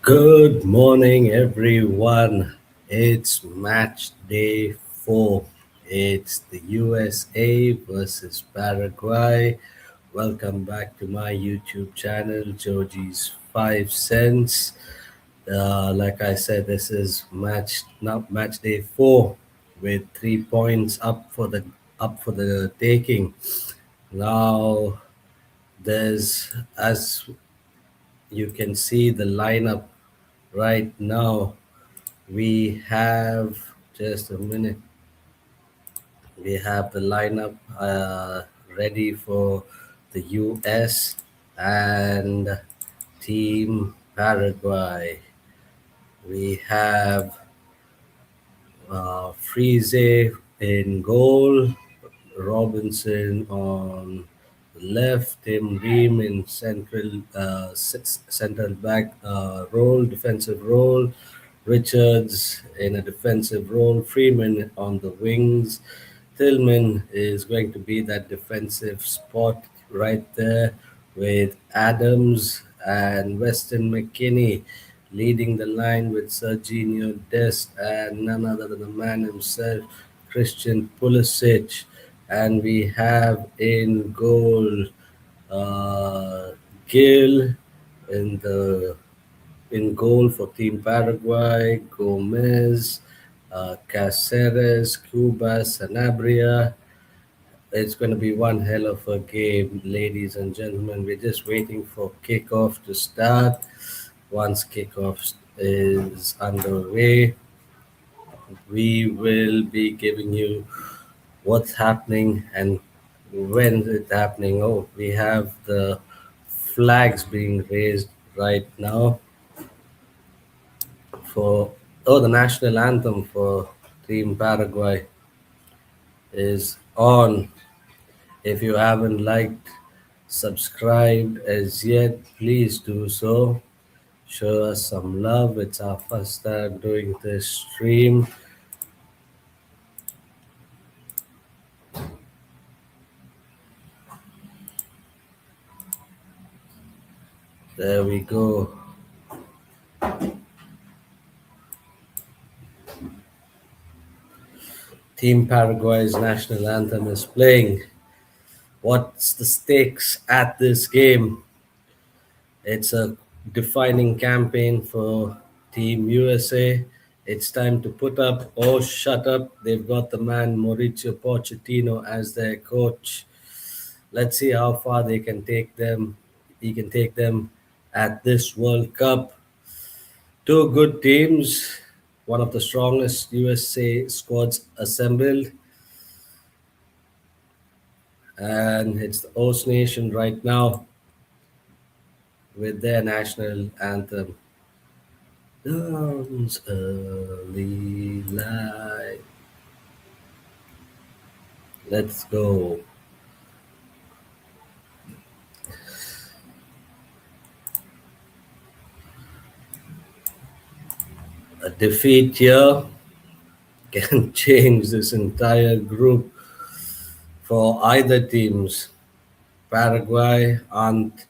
Good morning, everyone. It's match day 4. It's the USA versus Paraguay. Welcome back to my YouTube channel, Joji's 5 Cents. Like I said, this is match day 4 with 3 points up for the taking. Now, there's as you can see the lineup right now. We have just a minute. We have the lineup ready for the US and Team Paraguay. We have Friese in goal, Robinson on the left, Tim Ream in central back role, defensive role, Richards in a defensive role, Freeman on the wings. Tillman is going to be that defensive spot right there with Adams and Weston McKinney leading the line with Serginho Dest and none other than the man himself, Christian Pulisic. And we have in goal uh, Gill in the in goal for Team Paraguay, Gomez, Caceres, Cubas, Sanabria. It's going to be one hell of a game, ladies and gentlemen. We're just waiting for kickoff to start. Once kickoff is underway, we will be giving you what's happening and when it's happening. Oh, we have the flags being raised right now for the national anthem for Team Paraguay is on. If you haven't liked, subscribed as yet, please do so. Show us some love. It's our first time doing this stream. There we go. Team Paraguay's national anthem is playing. What's the stakes at this game? It's a defining campaign for Team USA. It's time to put up or shut up. They've got the man Mauricio Pochettino as their coach. Let's see how far they can take them. He can take them at this World Cup. Two good teams, one of the strongest USA squads assembled, and it's the host nation right now with their national anthem. Dawn's early light. Let's go. A defeat here can change this entire group for either teams. Paraguay aren't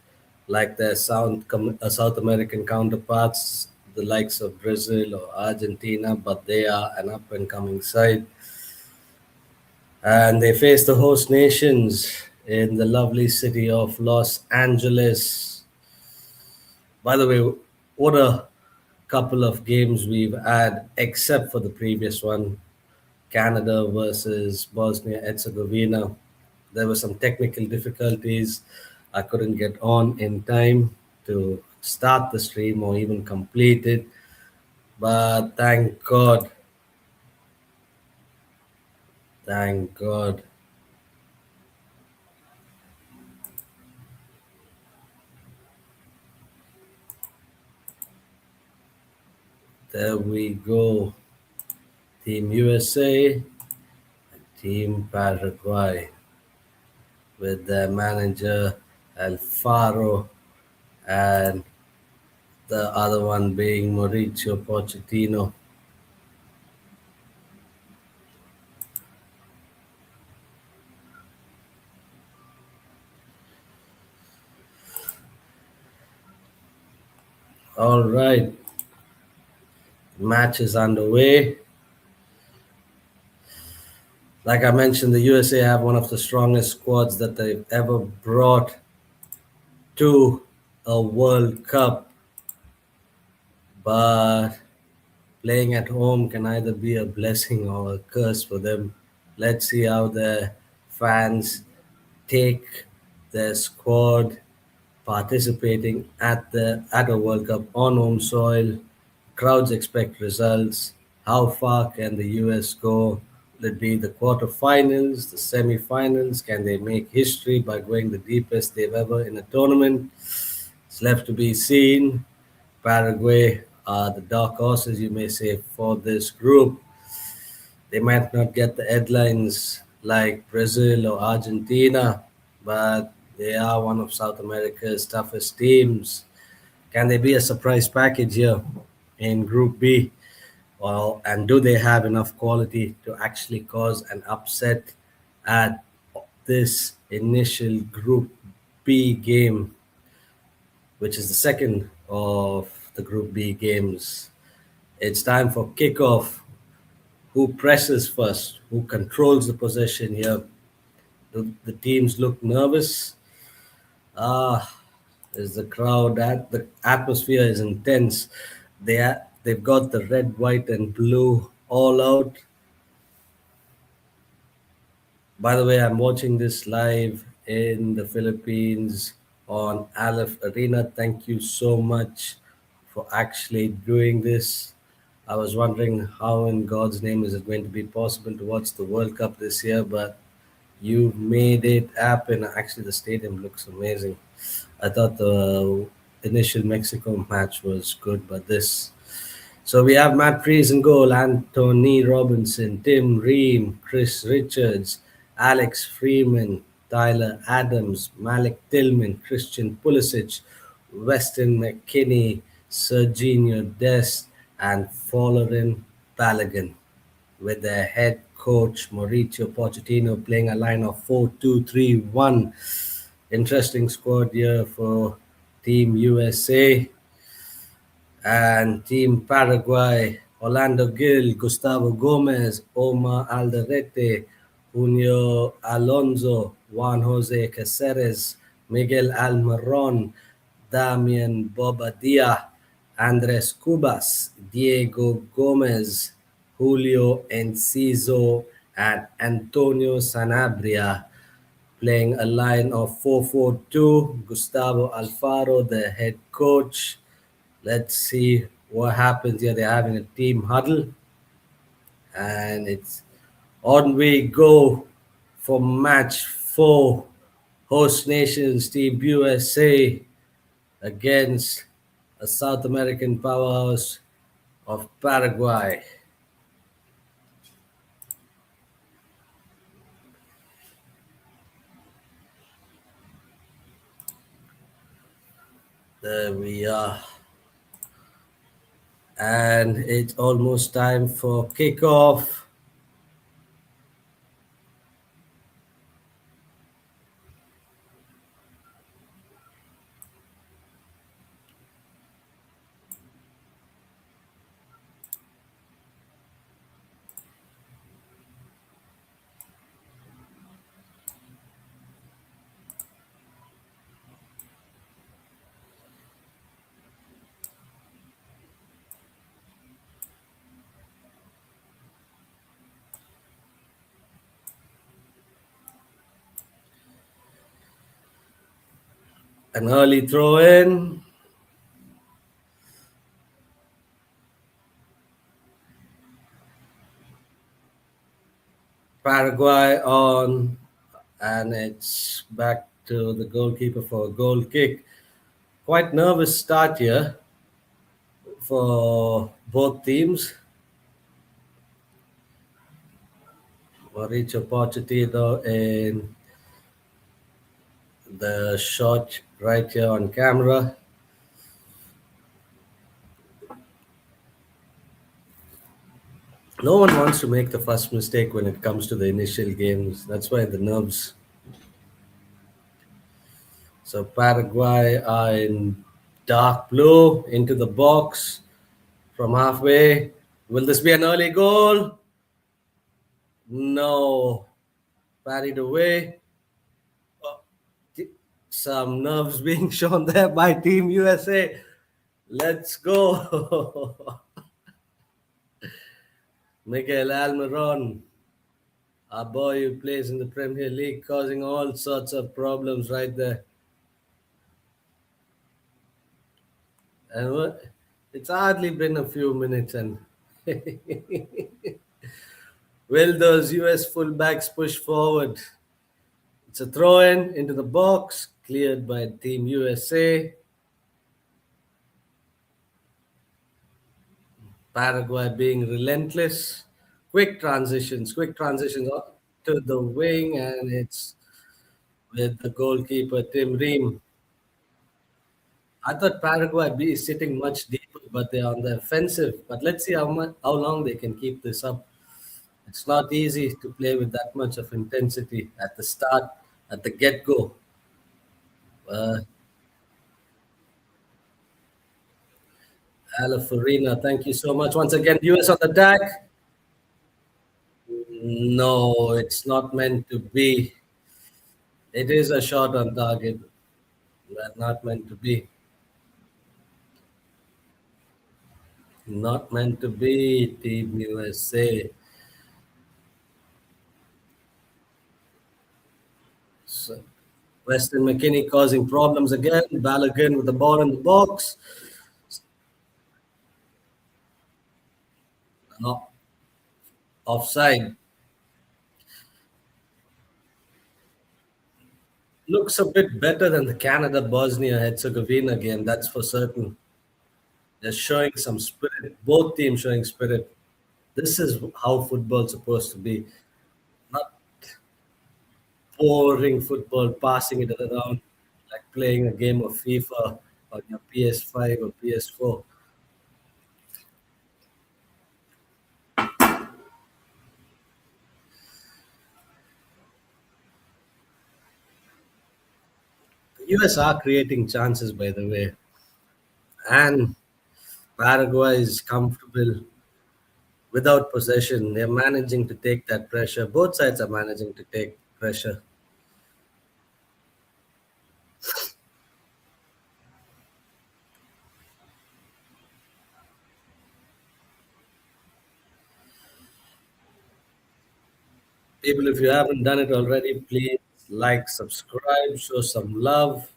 like their South American counterparts, the likes of Brazil or Argentina, but they are an up and coming side. And they face the host nations in the lovely city of Los Angeles. By the way, what a couple of games we've had, except for the previous one, Canada versus Bosnia Herzegovina. There were some technical difficulties. I couldn't get on in time to start the stream or even complete it. But thank God, there we go. Team USA, Team Paraguay with their manager Alfaro and the other one being Mauricio Pochettino. All right. Match is underway. Like I mentioned, the USA have one of the strongest squads that they've ever brought to a World Cup, but playing at home can either be a blessing or a curse for them. Let's see how the fans take their squad participating at a World Cup on home soil. Crowds expect results. How far can the US go? Will it be the quarterfinals, the semifinals? Can they make history by going the deepest they've ever in a tournament? It's left to be seen. Paraguay are the dark horses, you may say, for this group. They might not get the headlines like Brazil or Argentina, but they are one of South America's toughest teams. Can they be a surprise package here in Group B? Well, and do they have enough quality to actually cause an upset at this initial Group B game, which is the second of the Group B games? It's time for kickoff. Who presses first? Who controls the possession here? Do the teams look nervous? Ah, is the crowd at the atmosphere is intense. They've got the red, white, and blue all out. By the way, I'm watching this live in the Philippines on Aleph Arena. Thank you so much for actually doing this. I was wondering how in God's name is it going to be possible to watch the World Cup this year, but you made it happen. Actually, the stadium looks amazing. I thought the initial Mexico match was good, but this. So we have Matt Freese in goal, Anthony Robinson, Tim Ream, Chris Richards, Alex Freeman, Tyler Adams, Malik Tillman, Christian Pulisic, Weston McKinney, Serginho Dest, and Folarin Balogun, with their head coach Mauricio Pochettino playing a line of 4-2-3-1. Interesting squad here for Team USA and Team Paraguay. Orlando Gil, Gustavo Gomez, Omar Alderete, Junio Alonso, Juan Jose Caceres, Miguel Almiron, Damian Bobadilla, Andres Cubas, Diego Gomez, Julio Enciso, and Antonio Sanabria, playing a line of 4-4-2. Gustavo Alfaro, the head coach. Let's see what happens here. They're having a team huddle, and it's on we go for match four. Host nations Team USA against a South American powerhouse of Paraguay. There we are. And it's almost time for kickoff. An early throw in. Paraguay on, and it's back to the goalkeeper for a goal kick. Quite nervous start here for both teams. Mauricio Pochettino in the shot right here on camera. No one wants to make the first mistake when it comes to the initial games. That's why the nerves. So Paraguay are in dark blue into the box. from halfway. Will this be an early goal? No. Parried away. Some nerves being shown there by Team USA. Let's go. Miguel Almiron, our boy who plays in the Premier League, causing all sorts of problems right there. And it's hardly been a few minutes, and will those US fullbacks push forward? It's a throw in into the box, cleared by Team USA. Paraguay being relentless. Quick transitions to the wing, and it's with the goalkeeper Tim Ream. I thought Paraguay be sitting much deeper, but they're on the offensive. But let's see how long they can keep this up. It's not easy to play with that much of intensity at the start, at the get go. Uh, Farina, thank you so much. Once again, US on the attack. No, it's not meant to be. It is a shot on target, but not meant to be. Not meant to be, Team USA. So, Weston McKinney causing problems again. Balogun with the ball in the box. No, offside. Looks a bit better than the Canada Bosnia Herzegovina game, that's for certain. They're showing some spirit, both teams showing spirit. This is how football's supposed to be. Not boring football, passing it around like playing a game of FIFA on your PS5 or PS4. The US are creating chances, by the way, and Paraguay is comfortable without possession. They're managing to take that pressure. Both sides are managing to take pressure. People, if you haven't done it already, please like, subscribe, show some love.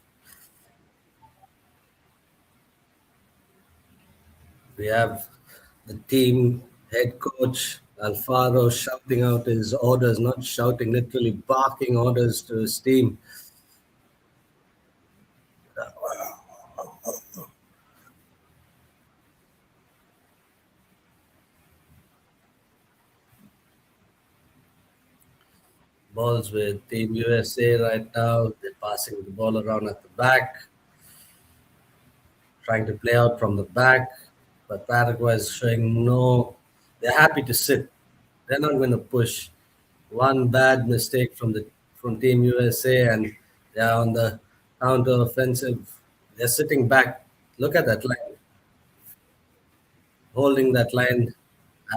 We have the team head coach Alfaro shouting out his orders, not shouting, literally barking orders to his team. Balls with Team USA right now. They're passing the ball around at the back, trying to play out from the back. But Paraguay is showing no. They're happy to sit. They're not going to push. One bad mistake from Team USA, and they're on the counter offensive. They're sitting back. Look at that line, holding that line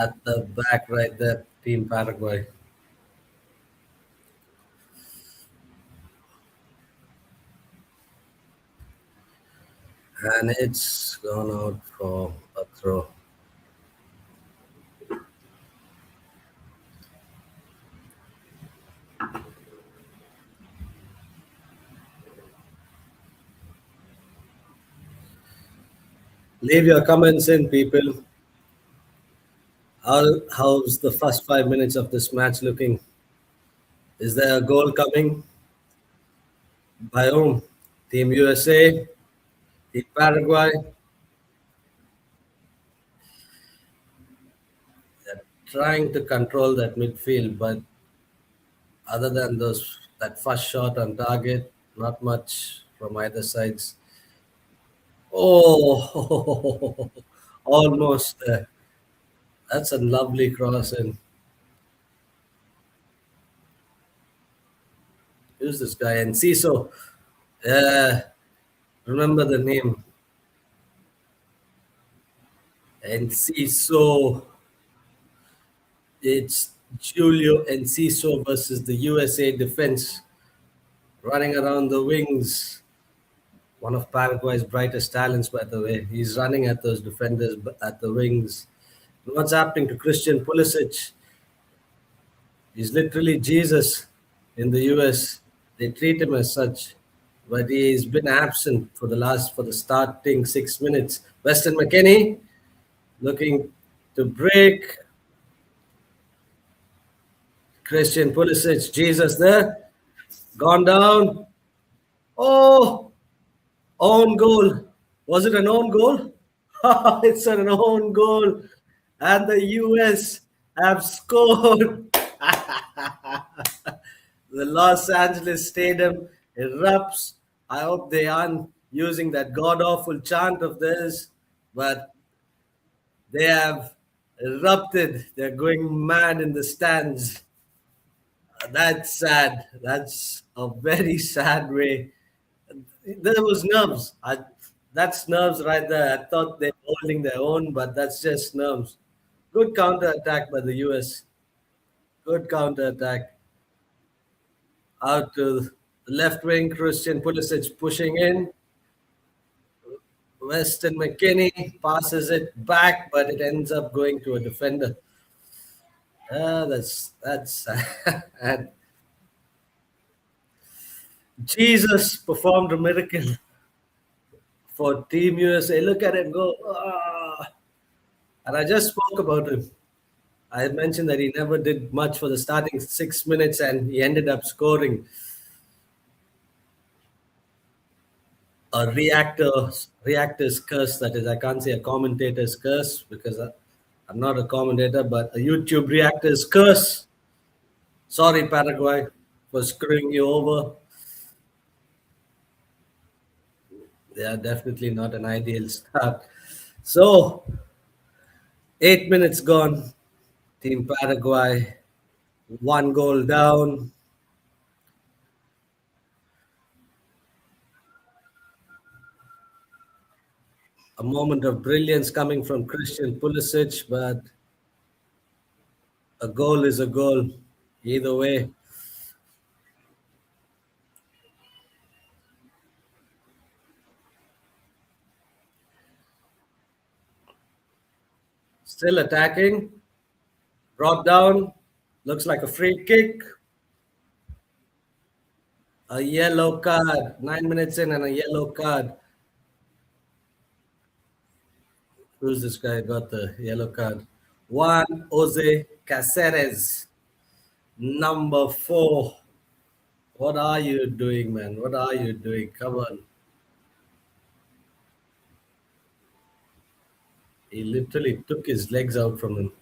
at the back right there. Team Paraguay, and it's gone out for a throw. Leave your comments in, people. How's the first 5 minutes of this match looking? Is there a goal coming? By whom? Team USA, Team Paraguay. They're trying to control that midfield, but other than those that first shot on target, not much from either sides. Oh, almost there. That's a lovely cross. And who's this guy? And Ciso. Yeah, remember the name. Enciso. It's Julio Enciso versus the USA defense, running around the wings. One of Paraguay's brightest talents, by the way. He's running at those defenders at the wings. What's happening to Christian Pulisic? He's literally Jesus in the US. They treat him as such, but he's been absent for the starting 6 minutes. Weston McKennie looking to break. Christian Pulisic, Jesus there, gone down. Oh, own goal. Was it an own goal? It's an own goal. And the US have scored. The Los Angeles Stadium erupts. I hope they aren't using that god awful chant of theirs, but they have erupted. They're going mad in the stands. That's sad. That's a very sad way. There was nerves. That's nerves right there. I thought they were holding their own, but that's just nerves. Good counter attack by the US. Good counter attack. Out to the left wing, Christian Pulisic pushing in. Weston McKennie passes it back, but it ends up going to a defender. That's and Jesus performed a miracle for Team USA. Look at him go. Ah. And I just spoke about him. I mentioned that he never did much for the starting 6 minutes and he ended up scoring a reactor's curse. That is, I can't say a commentator's curse because I'm not a commentator, but a YouTube reactor's curse. Sorry, Paraguay, for screwing you over. They are definitely not an ideal start. So, 8 minutes gone. Team Paraguay, one goal down. A moment of brilliance coming from Christian Pulisic, but a goal is a goal. Either way, still attacking. Brought down. Looks like a free kick. A yellow card. 9 minutes in and a yellow card. Who's this guy got the yellow card? Juan Jose Caceres, number 4. What are you doing, man? What are you doing? Come on. He literally took his legs out from him.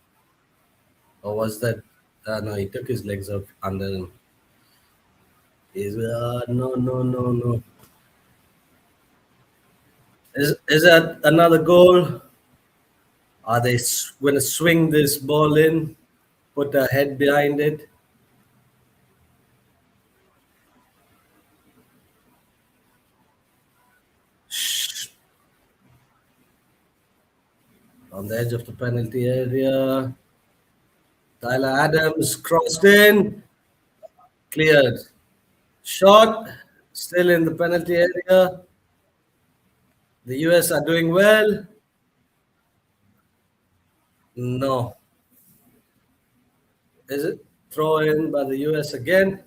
Or was that? No, he took his legs out under him. He's, no, no, no, no. Is that another goal? Are they going to swing this ball in, put a head behind it? Shh. On the edge of the penalty area. Tyler Adams crossed in, cleared. Shot, still in the penalty area. The US are doing well. No. Is it throw in by the US again?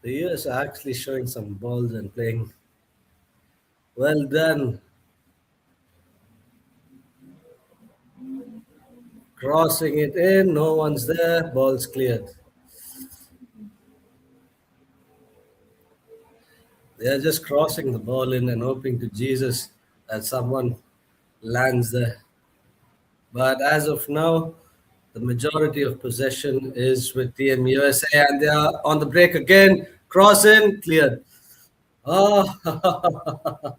The US are actually showing some balls and playing. Well done. Crossing it in, no one's there, ball's cleared. They are just crossing the ball in and hoping to Jesus that someone lands there. But as of now, the majority of possession is with Team USA, and they are on the break again. Cross in, cleared. Oh,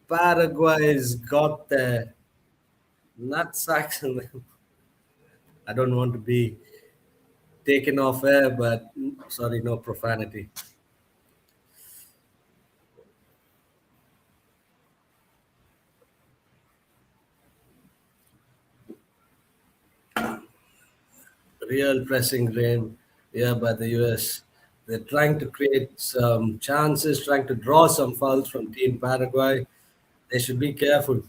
Paraguay's got the nutsacks. I don't want to be taken off air, but sorry, no profanity. Real pressing game here by the US. They're trying to create some chances, trying to draw some fouls from Team Paraguay. They should be careful.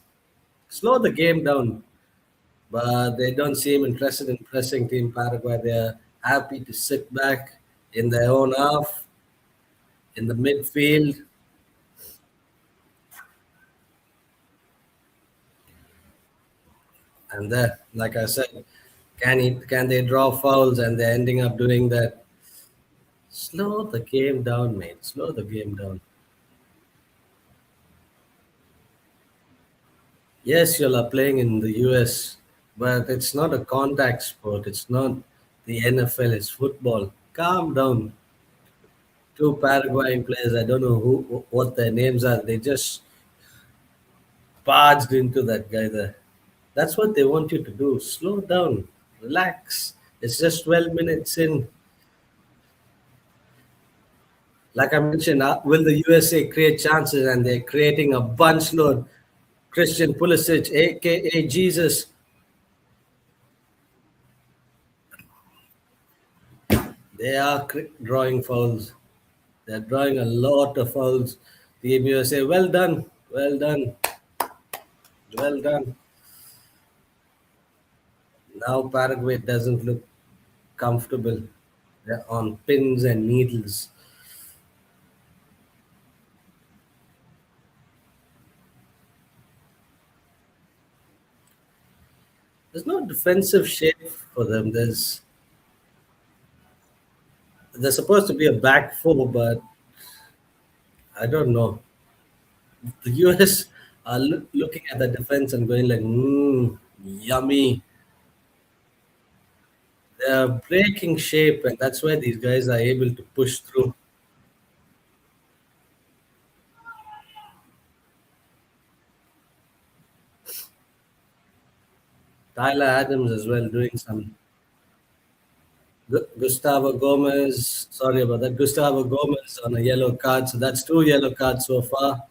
Slow the game down, but they don't seem interested in pressing Team Paraguay. They're happy to sit back in their own half, in the midfield, and there, like I said, can they draw fouls and they're ending up doing that? Slow the game down, mate. Slow the game down. Yes, you are playing in the US, but it's not a contact sport. It's not the NFL. It's football. Calm down. Two Paraguayan players. I don't know what their names are. They just barged into that guy there. That's what they want you to do. Slow down. Relax. It's just 12 minutes in. Like I mentioned, will the USA create chances? And they're creating a bunch load. Christian Pulisic, aka Jesus, they are drawing fouls. They're drawing a lot of fouls. Team USA, well done, well done, well done. Now Paraguay doesn't look comfortable. They're on pins and needles. There's no defensive shape for them. They're supposed to be a back four, but I don't know. The US are looking at the defense and going like, yummy. They're breaking shape, and that's why these guys are able to push through. Tyler Adams as well doing some. Gustavo Gomez, sorry about that. Gustavo Gomez on a yellow card, so that's two yellow cards so far.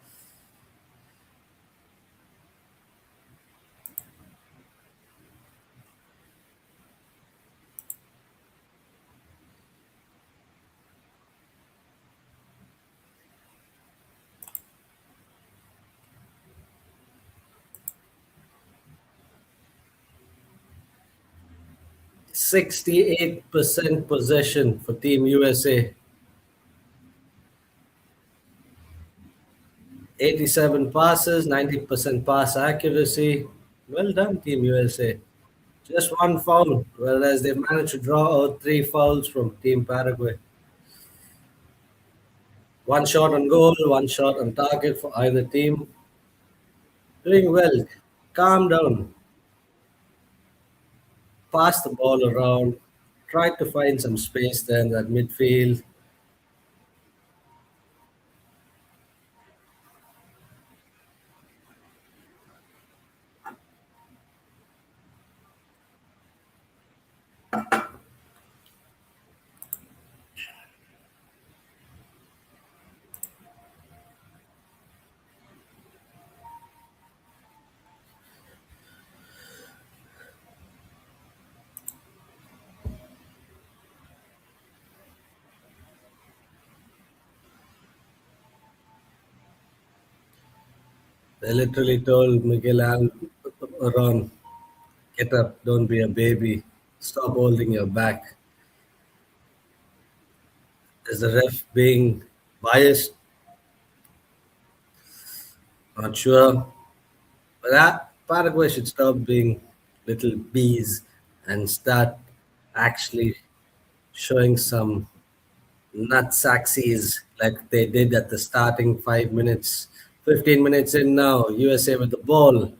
68% possession for Team USA, 87 passes, 90% pass accuracy. Well done, Team USA. Just one foul, whereas they managed to draw out three fouls from Team Paraguay. One shot on goal, one shot on target for either team. Doing well. Calm down. Pass the ball around. Try to find some space there in that midfield. They literally told Miguel Almiron, get up, don't be a baby, stop holding your back. Is the ref being biased? Not sure. But Paraguay should stop being little bees and start actually showing some nutsaxies like they did at the starting 5 minutes. 15 minutes in now, USA with the ball.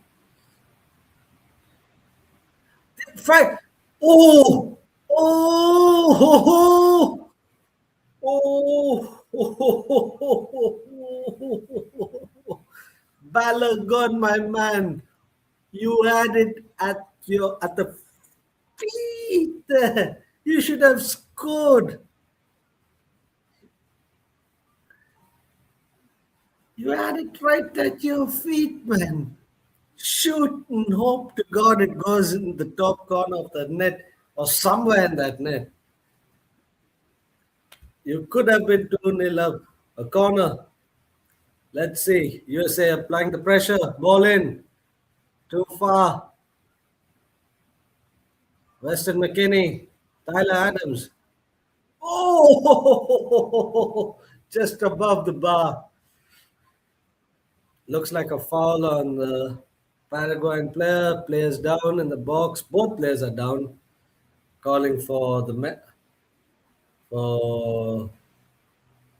Fight! Oh! Oh! Oh! Oh! Balogun, my man, you had it at the feet. You should have scored. You had it right at your feet, man. Shoot and hope to God it goes in the top corner of the net. or somewhere in that net. You could have been 2-0 up. A corner. Let's see. USA applying the pressure. Ball in. Too far. Weston McKinney. Tyler Adams. Oh! Just above the bar. Looks like a foul on the Paraguayan player. Players down in the box. Both players are down. Calling for for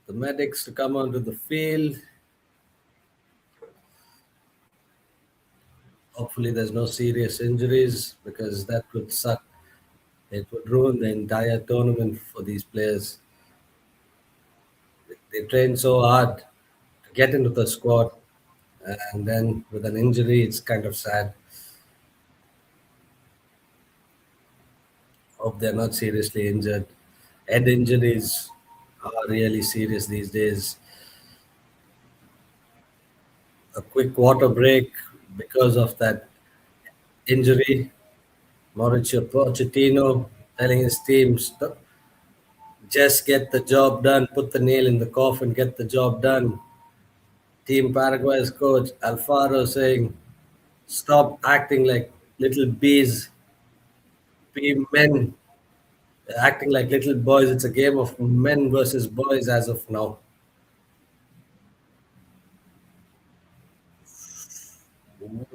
the medics to come onto the field. Hopefully, there's no serious injuries because that would suck. It would ruin the entire tournament for these players. They train so hard to get into the squad, and then with an injury, it's kind of sad. Hope they're not seriously injured. Head injuries are really serious these days. A quick water break because of that injury. Mauricio Pochettino telling his teams, just get the job done, put the nail in the coffin, get the job done. Team Paraguay's coach Alfaro saying, stop acting like little bees, be men, acting like little boys. It's a game of men versus boys as of now.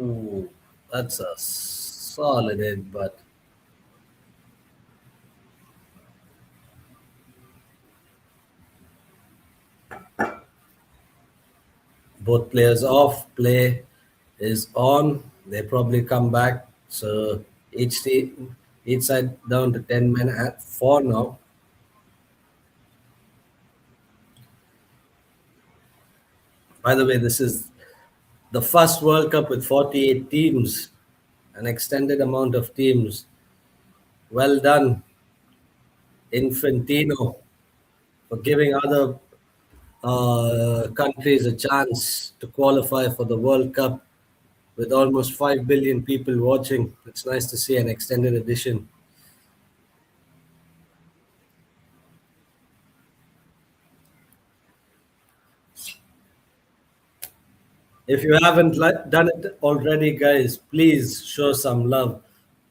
Ooh, that's a solid hit, but both players off. Play is on. They probably come back. So each side down to 10 men at 4 now. By the way, this is the first World Cup with 48 teams, an extended amount of teams. Well done, Infantino, for giving other countries a chance to qualify for the World Cup with almost 5 billion people watching. It's nice to see an extended edition. If you haven't done it already, guys, please show some love.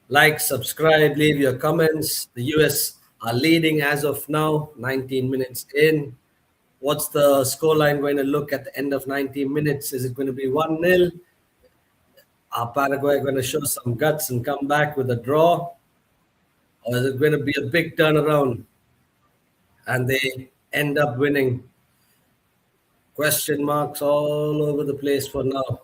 Like, subscribe, leave your comments. The US are leading as of now, 19 minutes in. What's the scoreline going to look at the end of 90 minutes? Is it going to be 1-0? Are Paraguay going to show some guts and come back with a draw? Or is it going to be a big turnaround and they end up winning? Question marks all over the place for now.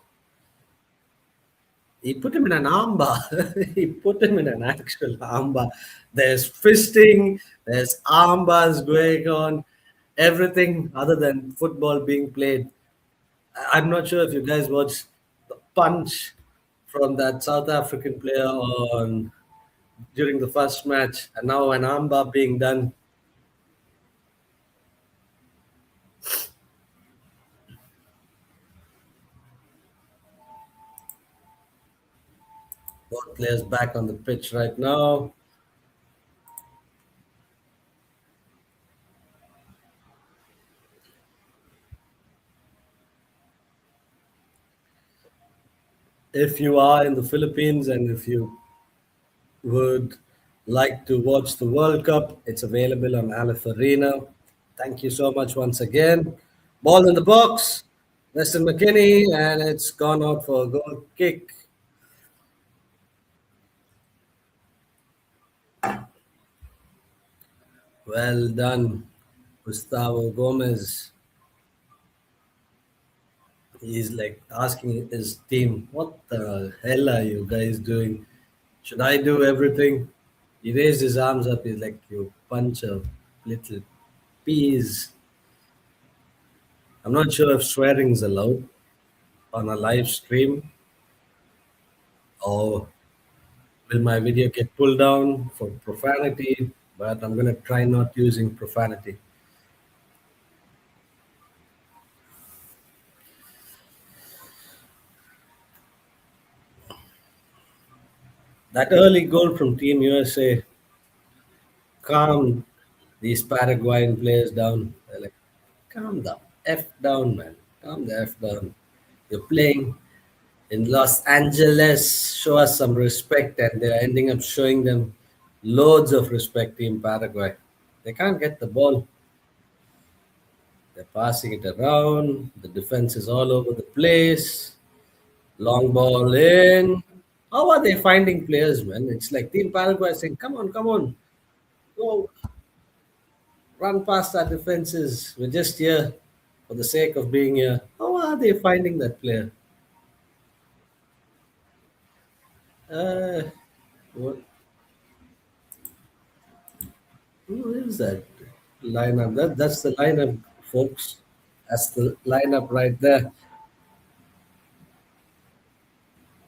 He put him in an armbar. He put him in an actual armbar. There's fisting, there's armbars going on, everything other than football being played. I'm not sure if you guys watched the punch from that South African player on during the first match, and now an armbar being done. Both players back on the pitch right now. If you are in the Philippines and if you would like to watch the World Cup, it's available on Aleph Arena. Thank you so much once again. Ball in the box, Weston McKinney, and it's gone out for a goal kick. Well done, Gustavo Gomez. He's like asking his team, what the hell are you guys doing? Should I do everything? He raised his arms up. He's like, you bunch of little peas. I'm not sure if swearing is allowed on a live stream or will my video get pulled down for profanity, but I'm going to try not using profanity. That early goal from Team USA, calm these Paraguayan players down. They're like, calm the F down, man. Calm the F down. You're playing in Los Angeles. Show us some respect. And they're ending up showing them loads of respect, Team Paraguay. They can't get the ball. They're passing it around. The defense is all over the place. Long ball in. How are they finding players, man? It's like Team Paraguay saying, come on, go run past our defenses. We're just here for the sake of being here. How are they finding that player? Uh, what, who is that lineup? That's the lineup, folks. That's the lineup right there.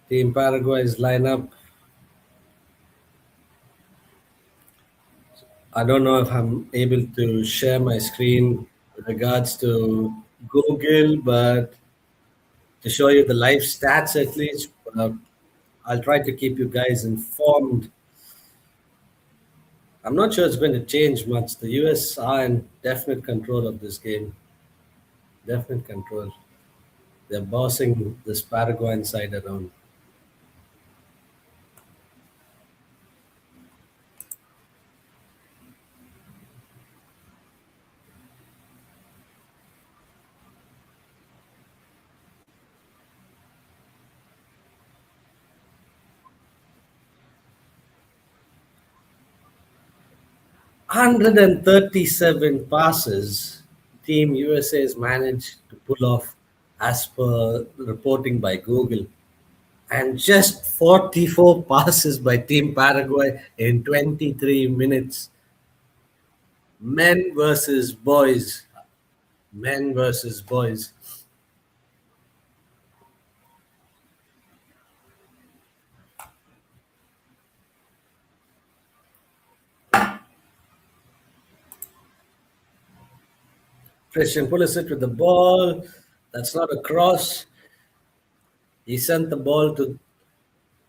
Team Paraguay's lineup. I don't know if I'm able to share my screen with regards to Google, but to show you the live stats at least, I'll try to keep you guys informed. I'm not sure it's going to change much. The US are in definite control of this game. Definite control. They're bossing this Paraguayan side around. 137 passes Team USA has managed to pull off as per reporting by Google, and just 44 passes by Team Paraguay in 23 minutes. Men versus boys. Men versus boys. Christian Pulisic with the ball. That's not a cross. He sent the ball to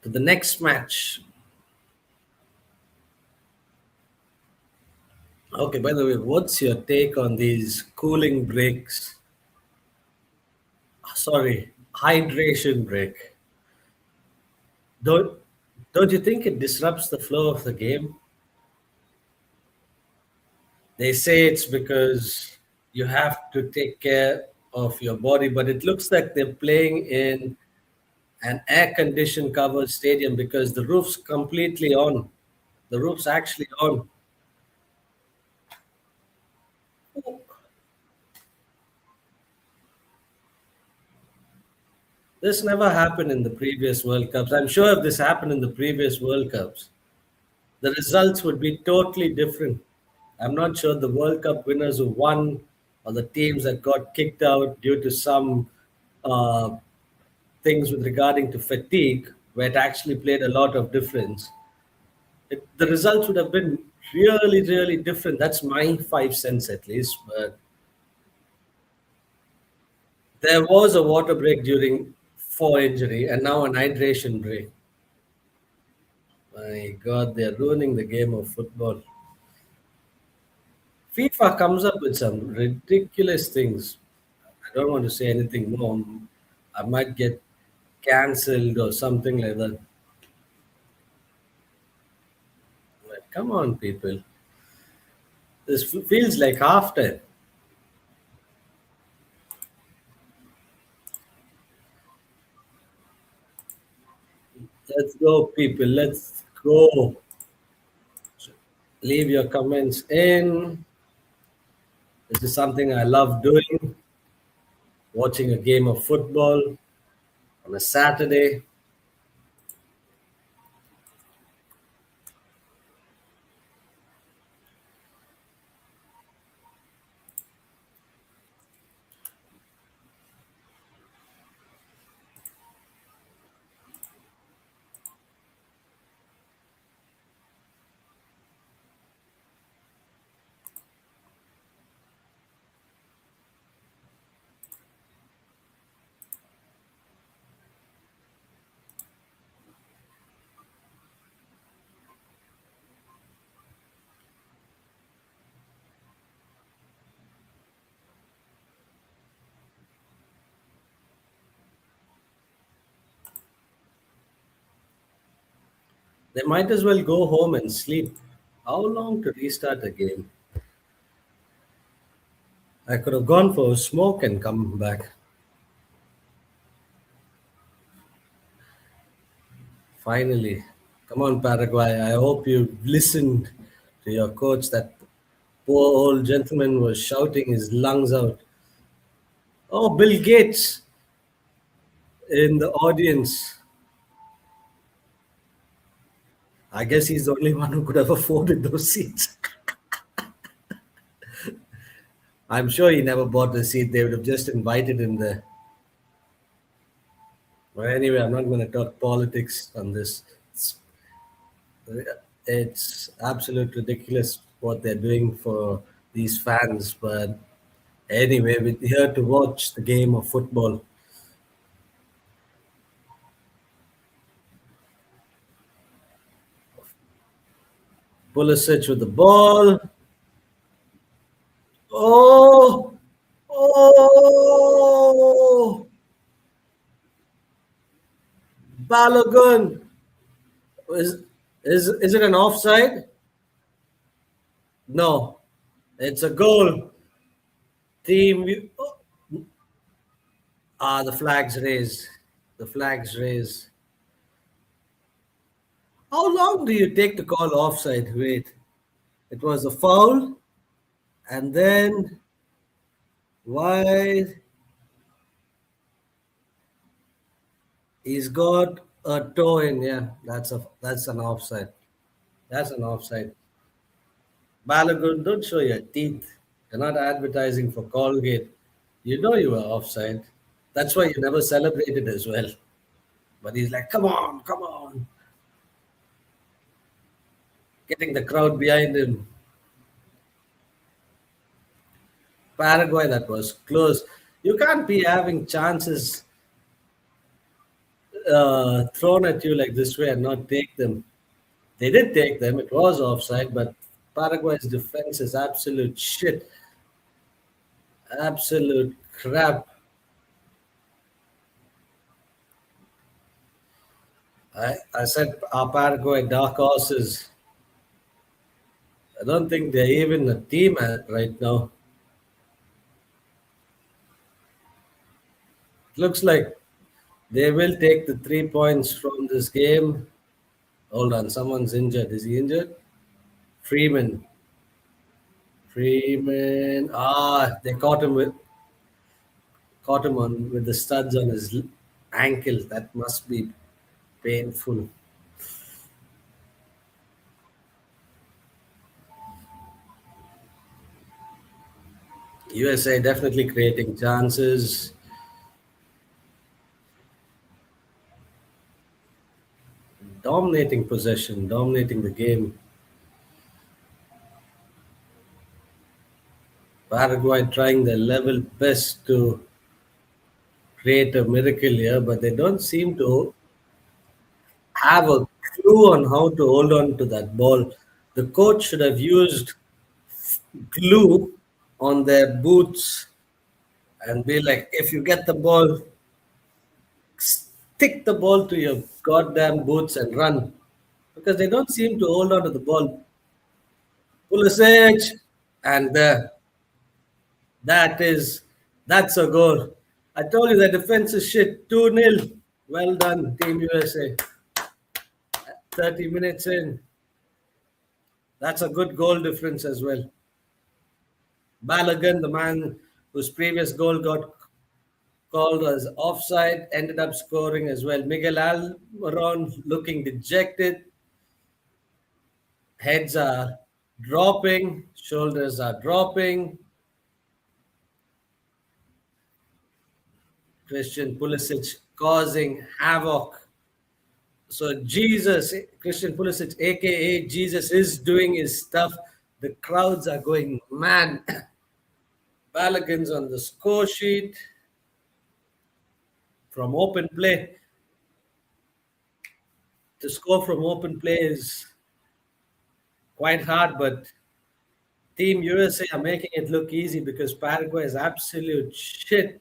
the next match. Okay, by the way, what's your take on these cooling breaks? Sorry, hydration break. Don't don't you think it disrupts the flow of the game? They say it's because you have to take care of your body, but it looks like they're playing in an air conditioned covered stadium because the roof's completely on. The roof's actually on. This never happened in the previous World Cups. I'm sure if this happened in the previous World Cups, the results would be totally different. I'm not sure the World Cup winners who won or the teams that got kicked out due to some uh, things with regarding to fatigue, where it actually played a lot of difference. The results would have been really, really different. That's my 5 cents at least. But there was a water break during for injury, and now an hydration break. My God, they're ruining the game of football. FIFA comes up with some ridiculous things. I don't want to say anything more. I might get cancelled or something like that. Like, come on, people. This feels like halftime. Let's go, people. Let's go. Leave your comments in. This is something I love doing. Watching a game of football on a Saturday. They might as well go home and sleep. How long to restart a game? I could have gone for a smoke and come back. Finally. Come on, Paraguay. I hope you listened to your coach. That poor old gentleman was shouting his lungs out. Oh, Bill Gates in the audience. I guess he's the only one who could have afforded those seats. I'm sure he never bought the seat. They would have just invited him there. But anyway, I'm not going to talk politics on this. It's absolute ridiculous what they're doing for these fans. But anyway, we're here to watch the game of football. Pulisic with the ball. Oh, oh, Balogun. Is, is it an offside? No, it's a goal. Team. Ah, the flag's raised. The flag's raised. How long do you take to call offside? Wait, it was a foul, and then why he's got a toe in? Yeah, that's an offside. That's an offside. Balogun, don't show your teeth. You're not advertising for Colgate. You know you were offside. That's why you never celebrated as well. But he's like, come on, getting the crowd behind him. Paraguay, that was close. You can't be having chances thrown at you like this way and not take them. They did take them. It was offside, but Paraguay's defense is absolute shit. Absolute crap. I said our Paraguay dark horses. I don't think they're even a team right now. It looks like they will take the 3 points from this game. Hold on, someone's injured. Is he injured? Freeman. Freeman. Ah, they caught him on with the studs on his ankle. That must be painful. USA definitely creating chances, dominating possession, dominating the game. Paraguay trying their level best to create a miracle here, but they don't seem to have a clue on how to hold on to that ball. The coach should have used glue on their boots and be like, if you get the ball, stick the ball to your goddamn boots and run. Because they don't seem to hold on to the ball. Pulisic, and that is that's a goal. I told you the defense is shit. 2-0. Well done, Team USA. 30 minutes in. That's a good goal difference as well. Balogun, the man whose previous goal got called as offside, ended up scoring as well. Miguel Almiron looking dejected. Heads are dropping, shoulders are dropping. Christian Pulisic causing havoc. So Jesus, Christian Pulisic, aka Jesus, is doing his stuff. The crowds are going mad. Balogun's on the score sheet from open play. To score from open play is quite hard, but Team USA are making it look easy because Paraguay is absolute shit,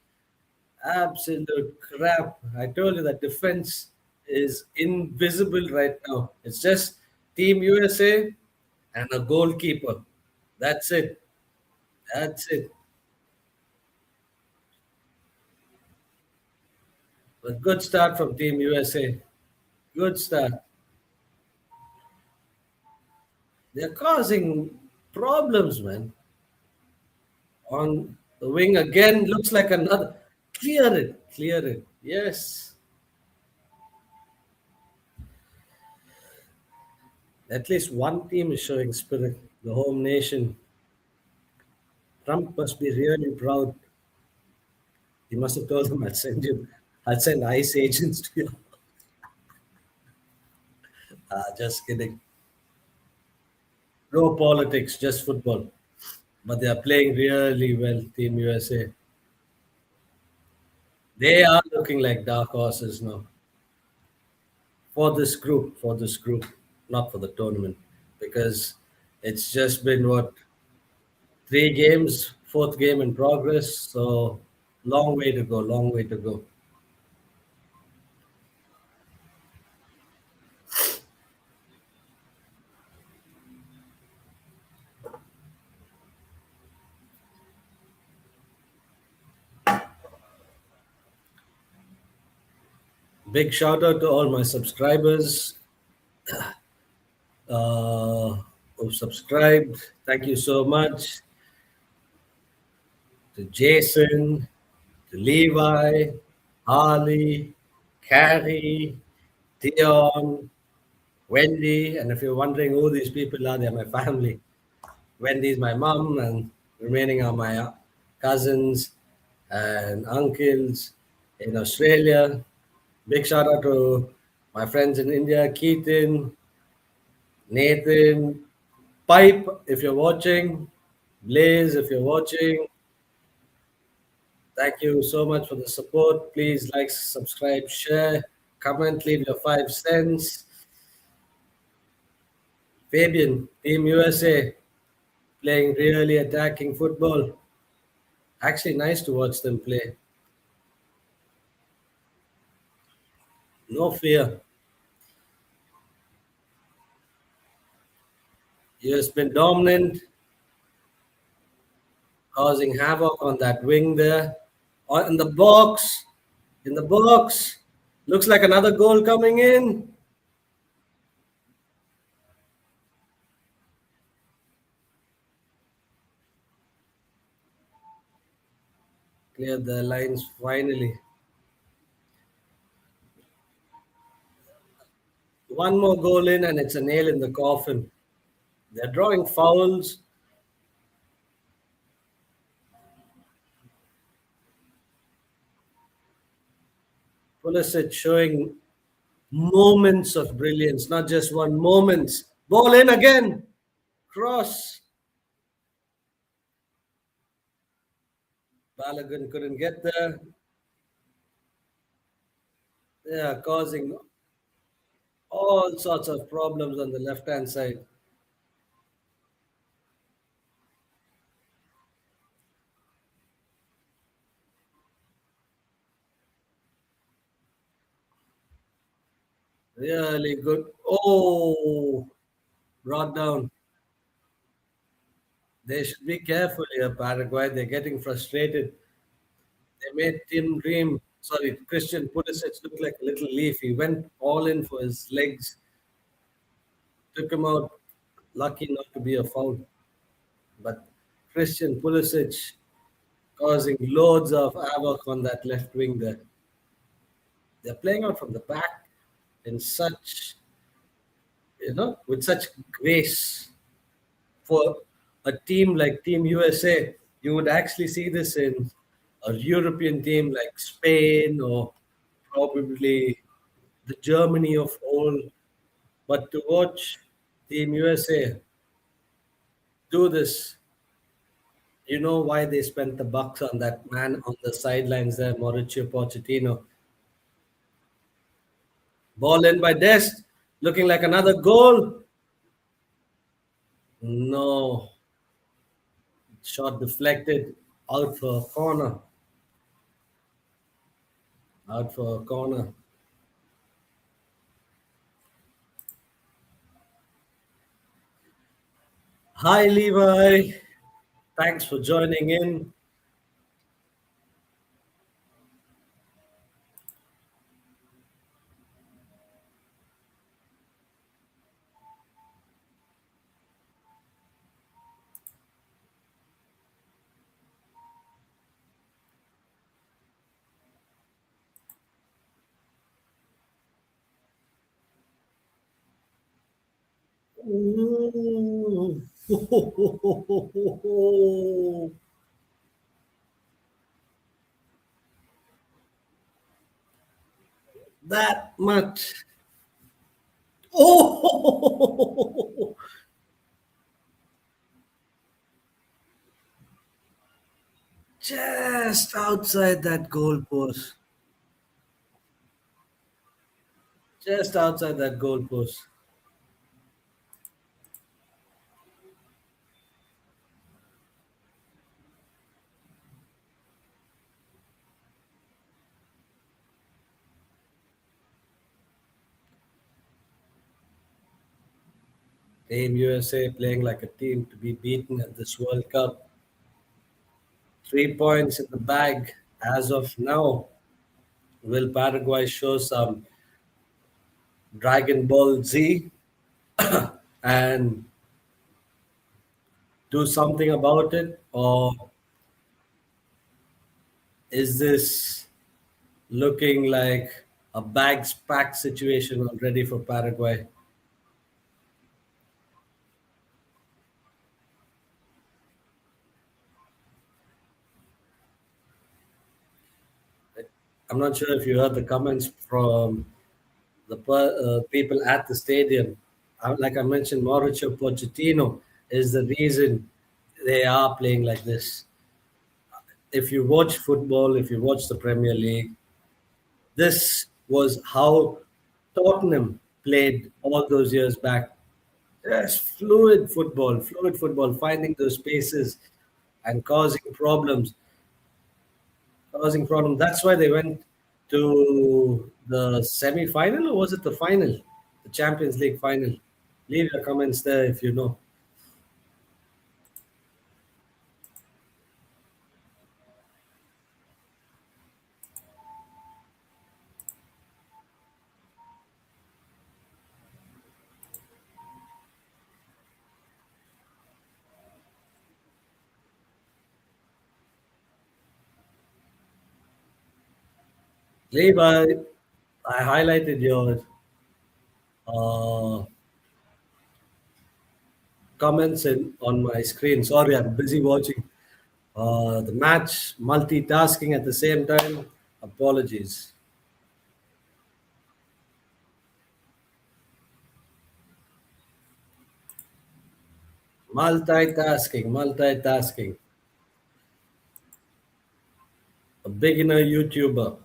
absolute crap. I told you that defense is invisible right now. It's just Team USA and a goalkeeper. That's it. That's it. A good start from Team USA. Good start. They're causing problems, man. On the wing again, looks like another. Clear it. Clear it. Yes. At least one team is showing spirit. The home nation. Trump must be really proud. He must have told them, I'd send ICE agents to you. Just kidding. No politics, just football. But they are playing really well, Team USA. They are looking like dark horses now for this group, not for the tournament, because it's just been what 3 games, fourth game in progress. So long way to go, long way to go. Big shout out to all my subscribers uh, who subscribed. Thank you so much to Jason, to Levi, Harley, Carrie, Dion, Wendy. And if you're wondering who these people are, they're my family. Wendy's my mom, and remaining are my cousins and uncles in Australia. Big shout out to my friends in India, Keaton, Nathan, Pipe, if you're watching, Blaze, if you're watching. Thank you so much for the support. Please like, subscribe, share, comment, leave your 5 cents. Fabian, Team USA, playing really attacking football. Actually, nice to watch them play. No fear. He has been dominant, causing havoc on that wing there. In the box, in the box. Looks like another goal coming in. Cleared the lines finally. One more goal in, and it's a nail in the coffin. They're drawing fouls. Pulisic showing moments of brilliance, not just one moments. Ball in again. Cross. Balogun couldn't get there. They are causing all sorts of problems on the left hand side. Really good. Oh, brought down. They should be careful here, Paraguay. They're getting frustrated. They made Christian Pulisic look like a little leaf. He went all in for his legs, took him out. Lucky not to be a foul. But Christian Pulisic causing loads of havoc on that left wing there. They're playing out from the back in such, with such grace. For a team like Team USA, you would actually see this in a European team like Spain or probably the Germany of old. But to watch Team USA do this, you know why they spent the bucks on that man on the sidelines there, Mauricio Pochettino. Ball in by Dest, looking like another goal. No, shot deflected out for a corner. Out for a corner. Hi, Levi. Thanks for joining in. Ooh. That much. Oh, just outside that goalpost. Just outside that goalpost. Team USA playing like a team to be beaten at this World Cup. 3 points in the bag as of now. Will Paraguay show some Dragon Ball Z and do something about it? Or is this looking like a bags packed situation already for Paraguay? I'm not sure if you heard the comments from people at the stadium. Like I mentioned, Mauricio Pochettino is the reason they are playing like this. If you watch football, if you watch the Premier League, this was how Tottenham played all those years back. Just fluid football, finding those spaces and causing problems. That's why they went to the semi-final, or was it the final, the Champions League final? Leave your comments there if you know. Leave, I highlighted your uh, comments on my screen. Sorry, I'm busy watching the match, multitasking at the same time. Apologies. Multitasking. A beginner YouTuber.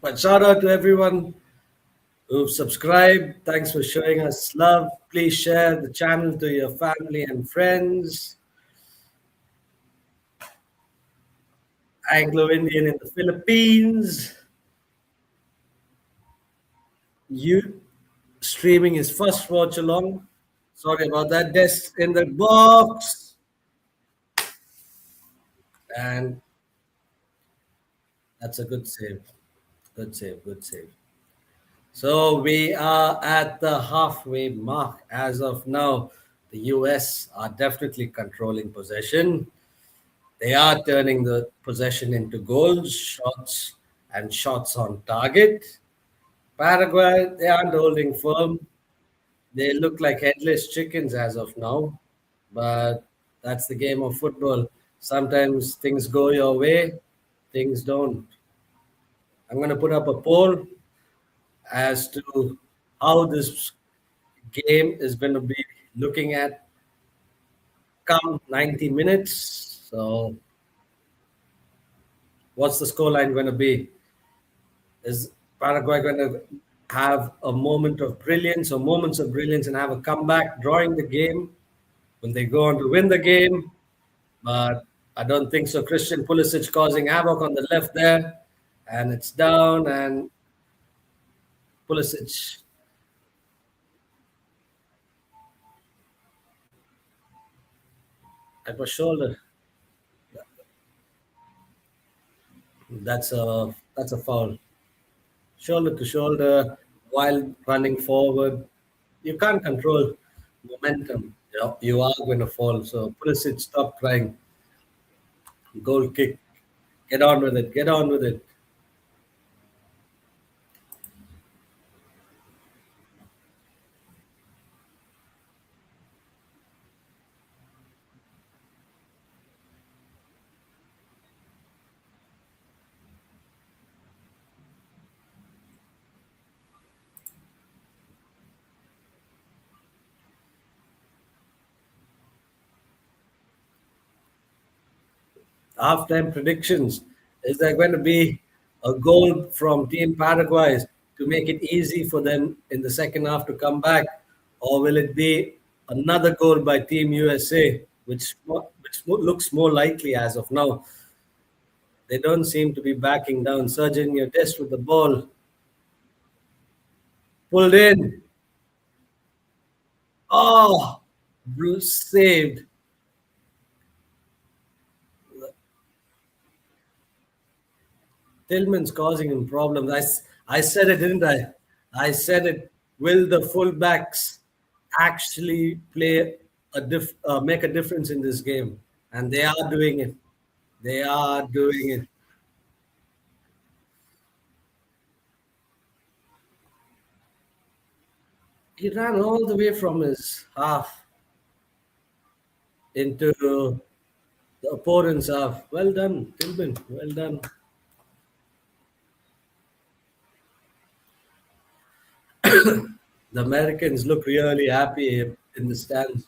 But shout out to everyone who've subscribed. Thanks for showing us love. Please share the channel to your family and friends. Anglo Indian in the Philippines. You streaming his first watch along. Sorry about that. Desk in the box. And that's a good save. Good save. So we are at the halfway mark as of now. The US are definitely controlling possession. They are turning the possession into goals, shots, and shots on target. Paraguay, they aren't holding firm. They look like headless chickens as of now, but that's the game of football. Sometimes things go your way, things don't. I'm going to put up a poll as to how this game is going to be looking at come 90 minutes. So, what's the scoreline going to be? Is Paraguay going to have a moment of brilliance or moments of brilliance and have a comeback, drawing the game? Will they go on to win the game? But I don't think so. Christian Pulisic causing havoc on the left there, and it's down. And Pulisic, At my shoulder. That's a foul. Shoulder to shoulder while running forward. You can't control momentum. You are going to fall. So Pulisic, stop crying. Goal kick. Get on with it. Get on with it. Halftime predictions. Is there going to be a goal from Team Paraguay to make it easy for them in the second half to come back? Or will it be another goal by Team USA, which looks more likely as of now? They don't seem to be backing down. Surgeon, your test with the ball. Pulled in. Oh, Bruce saved. Tillman's causing him problems. I said it, didn't I? I said it. Will the fullbacks actually make a difference in this game? And they are doing it. They are doing it. He ran all the way from his half into the opponent's half. Well done, Tillman. Well done. The Americans look really happy in the stands.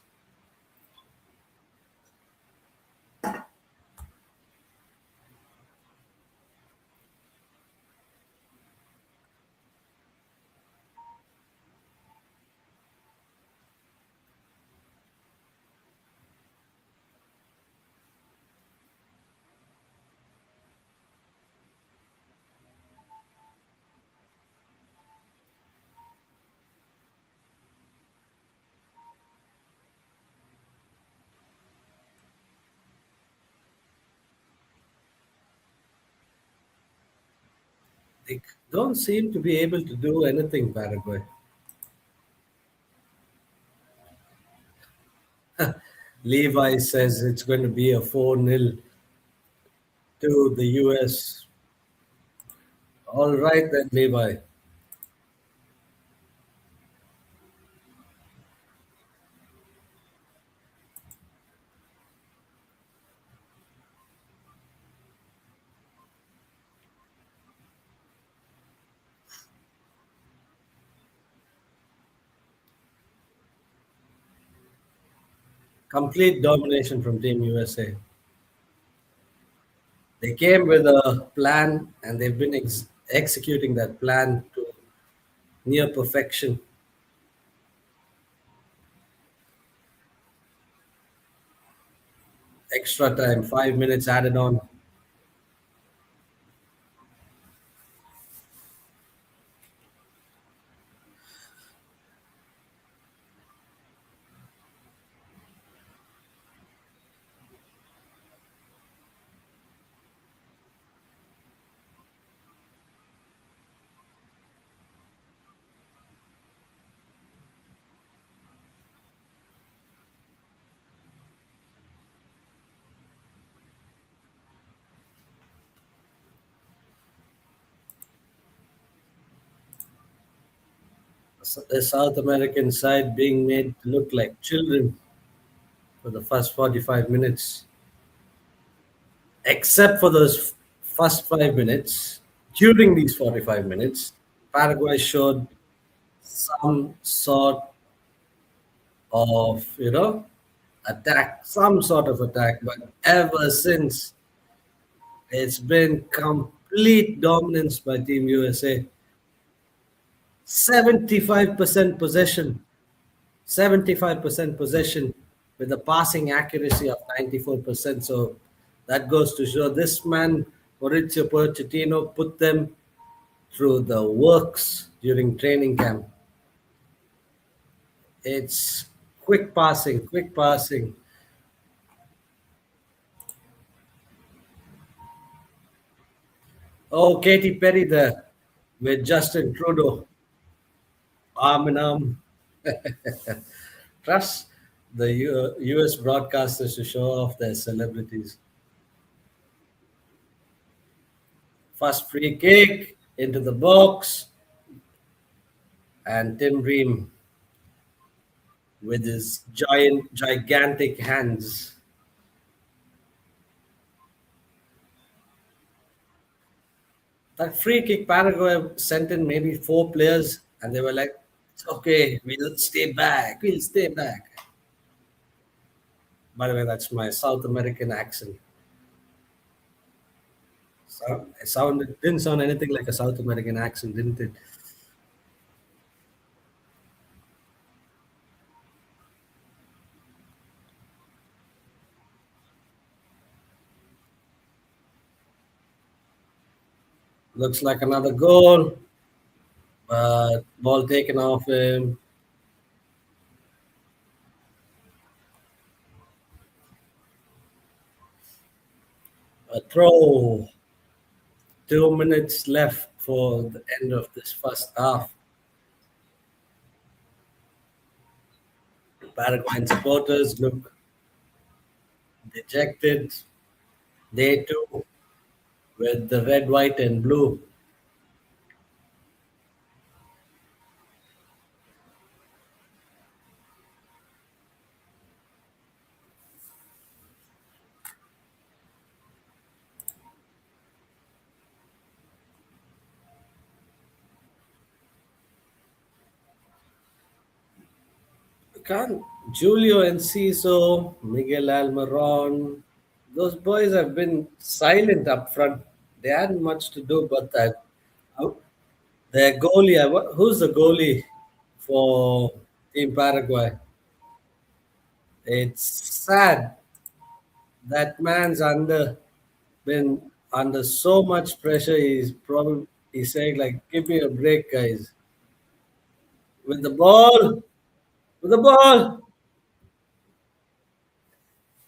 They don't seem to be able to do anything, Paraguay. Levi says it's going to be a 4-0 to the US. All right, then, Levi. Complete domination from Team USA. They came with a plan and they've been executing that plan to near perfection. Extra time, 5 minutes added on. The South American side being made to look like children for the first 45 minutes, except for those first 5 minutes. During these 45 minutes, Paraguay showed some sort of, attack, some sort of attack. But ever since, it's been complete dominance by Team USA. 75% possession, 75% possession with a passing accuracy of 94%. So that goes to show this man, Mauricio Pochettino, put them through the works during training camp. It's quick passing, quick passing. Oh, Katy Perry there with Justin Trudeau, arm in arm. Trust the US broadcasters to show off their celebrities. First free kick into the box, and Tim Ream with his gigantic hands. That free kick, Paraguay sent in maybe four players, and they were like, "It's okay, we'll stay back, we'll stay back." By the way, that's my South American accent. It didn't sound anything like a South American accent, didn't it? Looks like another goal, but ball taken off him. A throw. 2 minutes left for the end of this first half. Paraguayan supporters look dejected. They too, with the red, white, and blue. Can't Julio Enciso, Miguel Almiron, those boys have been silent up front. They hadn't much to do but that. Their goalie, who's the goalie for Team Paraguay? It's sad that man's been under so much pressure. He's saying like, "Give me a break, guys." With the ball, with the ball,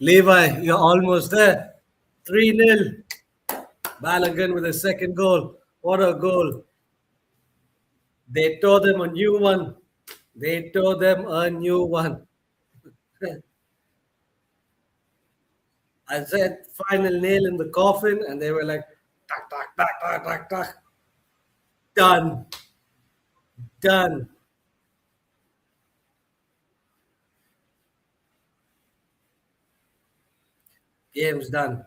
Levi, you're almost there. 3-0. Balogun with a second goal. What a goal! They tore them a new one. They tore them a new one. I said final nail in the coffin, and they were like, "Tak tak tak tak tak tak." Done, done. Game's done.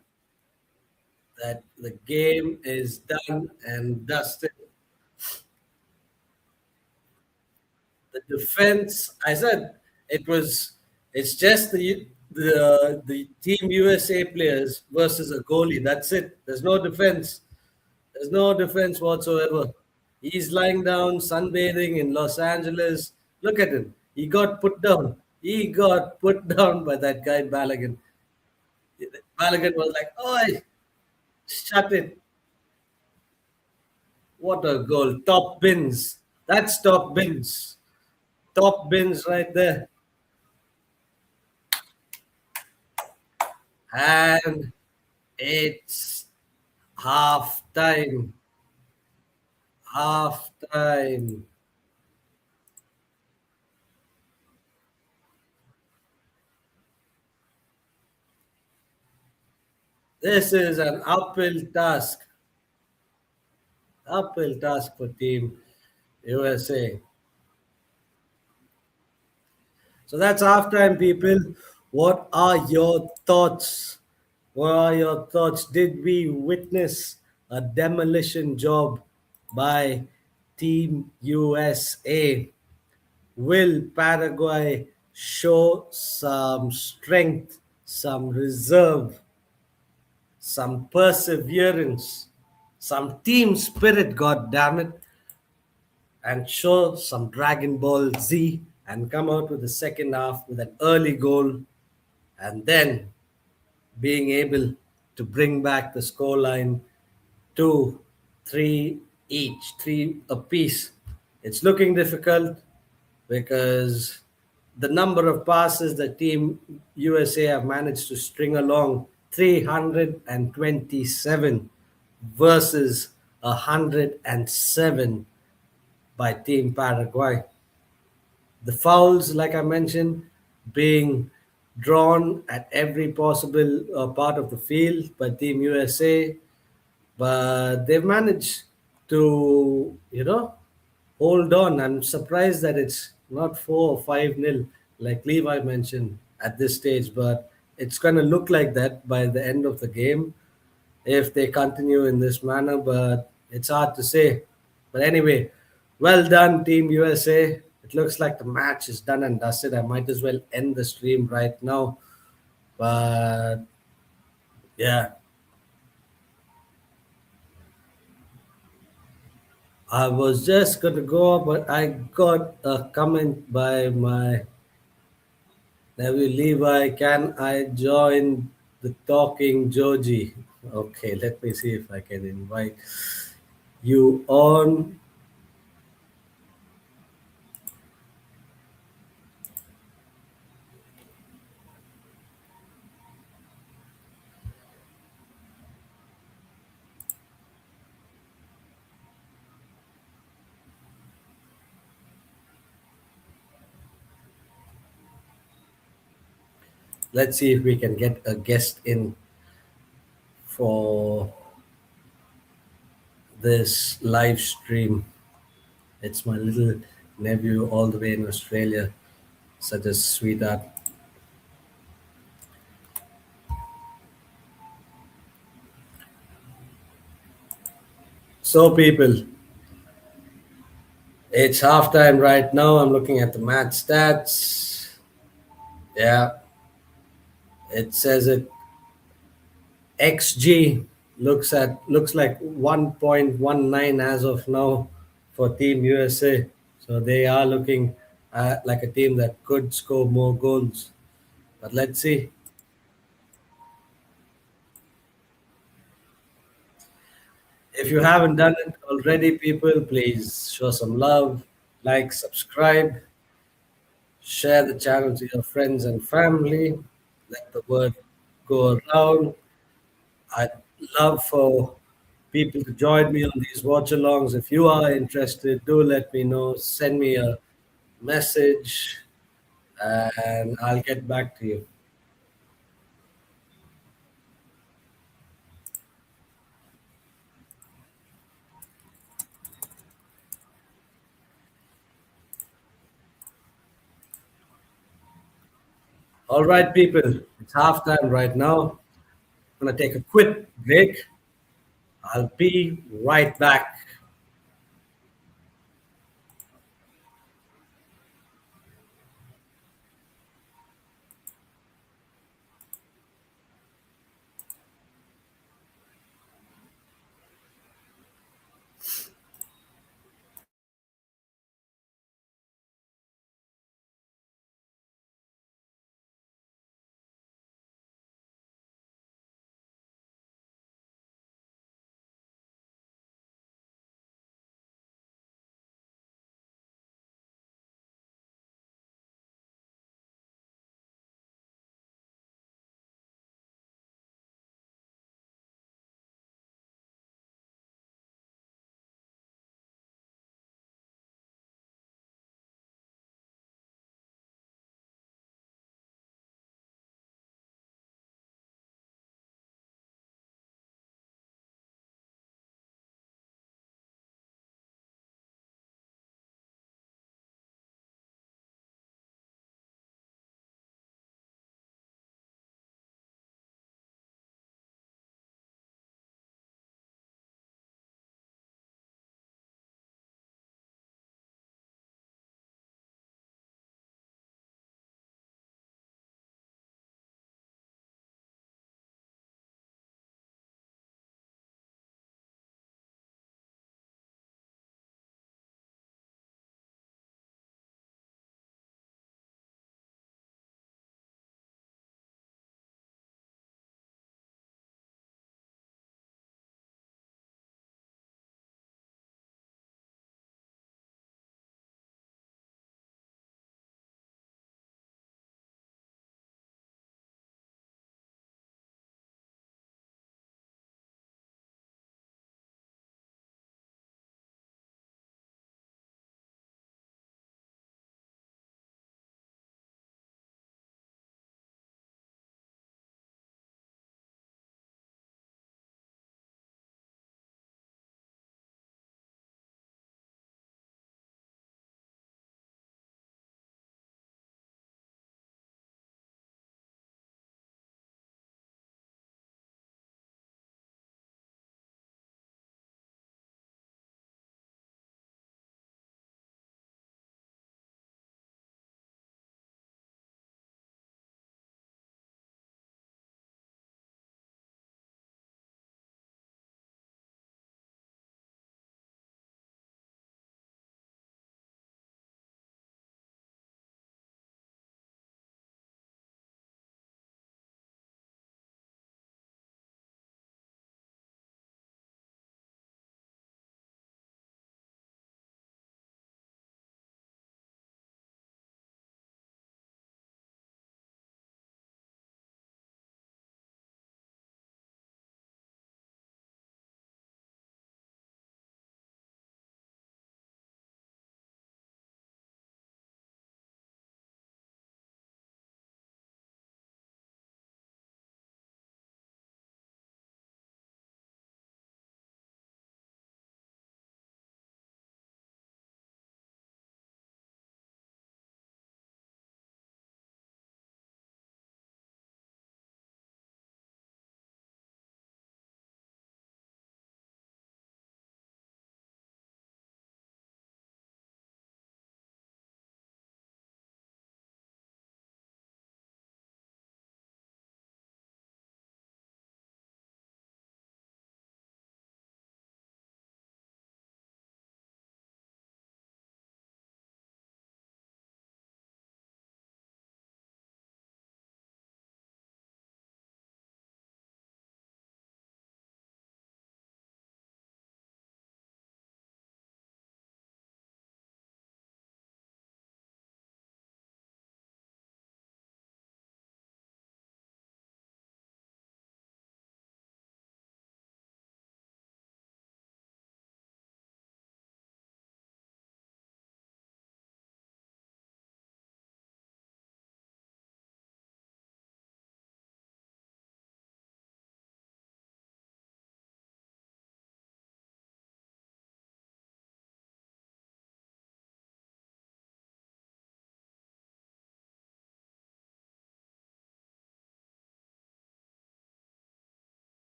That the game is done and dusted. The defense, I said, it was. It's just the Team USA players versus a goalie. That's it. There's no defense. There's no defense whatsoever. He's lying down, sunbathing in Los Angeles. Look at him. He got put down. He got put down by that guy Balogun. Balogun was like, "Oi, shut it." What a goal. Top bins. That's top bins. Top bins right there. And it's half time. Half time. This is an uphill task. Uphill task for Team USA. So that's halftime, people. What are your thoughts? What are your thoughts? Did we witness a demolition job by Team USA? Will Paraguay show some strength, some reserve, some perseverance, some team spirit, god damn it, and show some Dragon Ball Z and come out with the second half with an early goal and then being able to bring back the scoreline 2-3 each, three apiece. It's looking difficult because the number of passes that Team USA have managed to string along 327 versus 107 by Team Paraguay. The fouls, like I mentioned, being drawn at every possible part of the field by Team USA, but they've managed to, hold on. I'm surprised that it's not 4 or 5 nil, like Levi mentioned at this stage, but it's going to look like that by the end of the game if they continue in this manner, but it's hard to say. But anyway, well done, Team USA. It looks like the match is done and dusted. I might as well end the stream right now. But yeah, I was just going to go, but I got a comment by my nephew Levi. Can I join the Talking Joji? Okay, let me see if I can invite you on. Let's see if we can get a guest in for this live stream. It's my little nephew all the way in Australia, such a sweetheart. So, people, it's halftime right now. I'm looking at the match stats. Yeah, it says it XG looks like 1.19 as of now for Team USA. So they are looking like a team that could score more goals. But let's see. If you haven't done it already, people, please show some love, like, subscribe, share the channel to your friends and family. Let the word go around. I'd love for people to join me on these watch-alongs. If you are interested, do let me know. Send me a message, and I'll get back to you. All right, people. It's halftime right now. I'm gonna take a quick break. I'll be right back.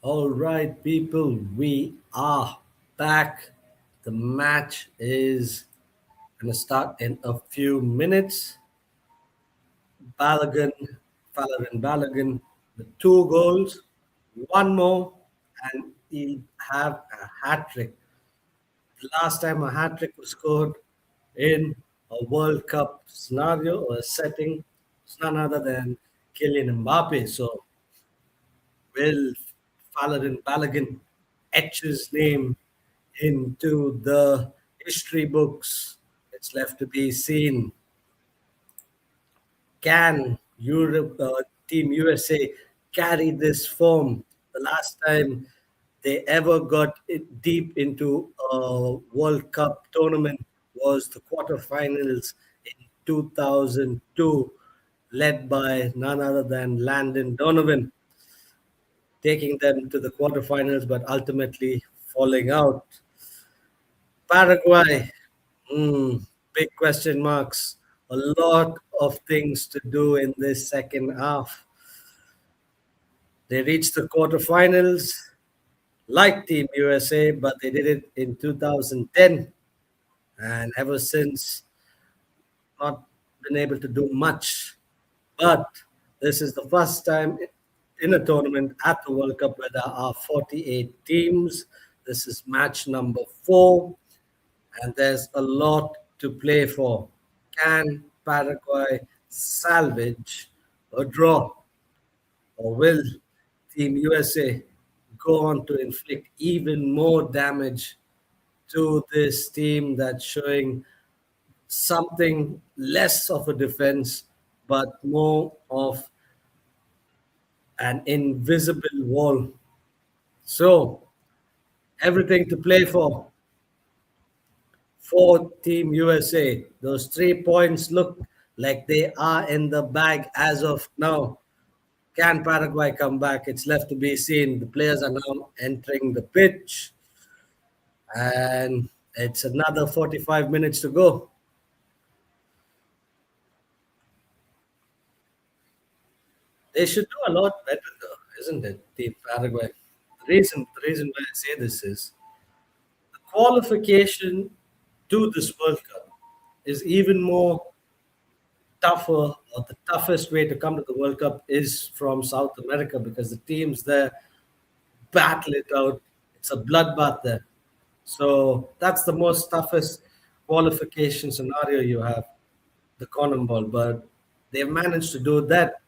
All right, people, we are back. The match is going to start in a few minutes. Balogun, Falarin Balogun, with two goals, one more, and he'll have a hat trick. The last time a hat trick was scored in a World Cup scenario or setting was none other than Kylian Mbappe. So, will Falarin Balogun etch his name into the history books? It's left to be seen. Can Europe, Team USA carry this form? The last time they ever got it deep into a World Cup tournament was the quarterfinals in 2002, led by none other than Landon Donovan, taking them to the quarterfinals, but ultimately falling out. Paraguay, big question marks. A lot of things to do in this second half. They reached the quarterfinals like Team USA, but they did it in 2010, and ever since, not been able to do much. But this is the first time in a tournament at the World Cup where there are 48 teams. This is match number 4, and there's a lot to play for. Can Paraguay salvage a draw, or will Team USA go on to inflict even more damage to this team that's showing something less of a defense but more of an invisible wall? So, everything to play for Team USA. Those 3 points look like they are in the bag as of now. Can Paraguay come back? It's left to be seen. The players are now entering the pitch, and it's another 45 minutes to go. They should do a lot better, though, isn't it, Team Paraguay? The reason why I say this is the qualification to this World Cup is even more tougher, or the toughest way to come to the World Cup is from South America because the teams there battle it out. It's a bloodbath there. So that's the most toughest qualification scenario you have, the Conan Ball. But they've managed to do that.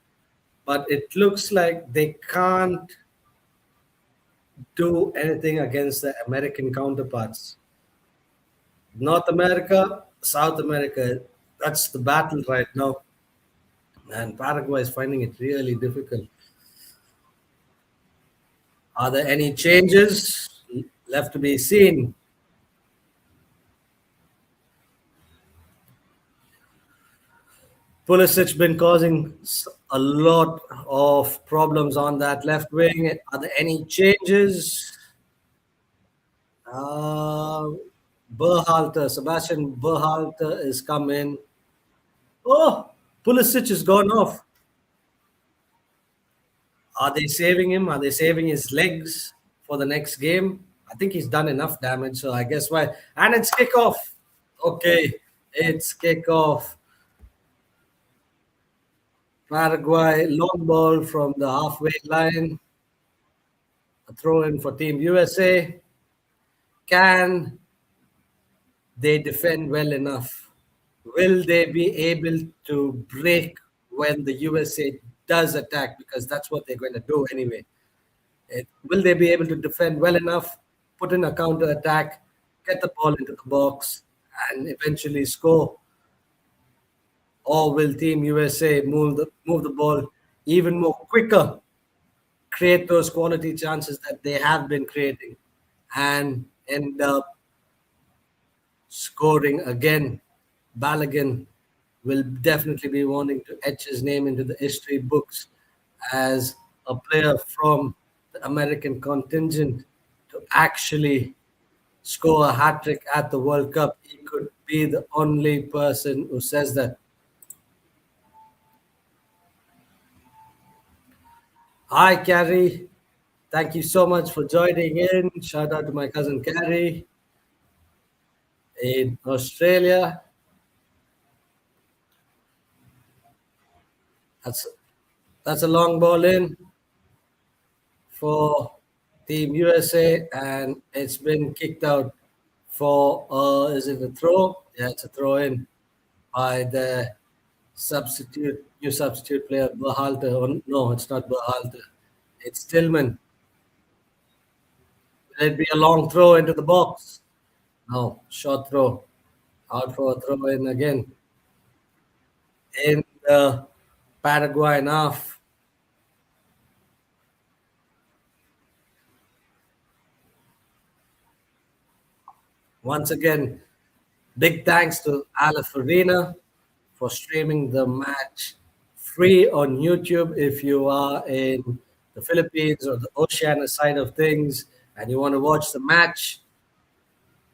But it looks like they can't do anything against the American counterparts. North America, South America, that's the battle right now. And Paraguay is finding it really difficult. Are there any changes? Left to be seen. Pulisic been causing a lot of problems on that left wing. Are there any changes? Uh, Sebastian Berhalter is coming. Oh, Pulisic has gone off. Are they saving him? Are they saving his legs for the next game? I think he's done enough damage, so I guess why. And it's kickoff. Okay, it's kickoff. Paraguay, long ball from the halfway line. A throw in for Team USA. Can they defend well enough? Will they be able to break when the USA does attack? Because that's what they're going to do anyway. Will they be able to defend well enough, put in a counter attack, get the ball into the box, and eventually score? Or will Team USA move the ball even more quicker, create those quality chances that they have been creating, and end up scoring again? Balogun will definitely be wanting to etch his name into the history books as a player from the American contingent to actually score a hat trick at the World Cup. He could be the only person who says that. Hi, Carrie. Thank you so much for joining in. Shout out to my cousin Carrie in Australia. That's that's a long ball in for Team USA, and it's been kicked out for is it a throw? Yeah, it's a throw in by the new substitute player Berhalter. Oh, no, it's not Berhalter. It's Tillman. Will it be a long throw into the box? No, short throw. Out for a throw in again. In the Paraguay half. Once again, big thanks to Aleph Arena for streaming the match free on YouTube. If you are in the Philippines or the Oceania side of things and you want to watch the match,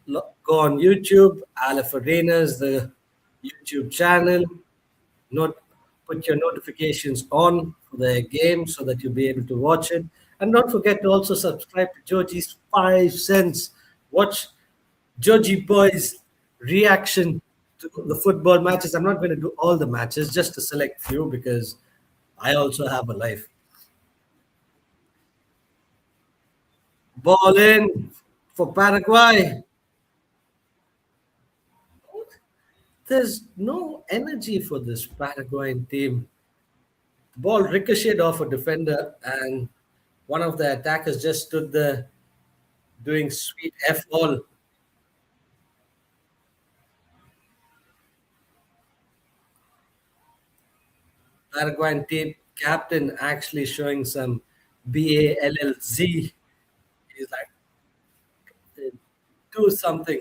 go on YouTube. Aleph Arena is the YouTube channel. Not put your notifications on for the game so that you'll be able to watch it. And don't forget to also subscribe to Georgie's 5 cents. Watch Georgie Boy's reaction to the football matches. I'm not going to do all the matches, just a select few because I also have a life. Ball in for Paraguay. There's no energy for this Paraguayan team. The ball ricocheted off a defender, and one of the attackers just stood there doing sweet F all. Paraguayan team captain actually showing some BALLZ. He's like, do something.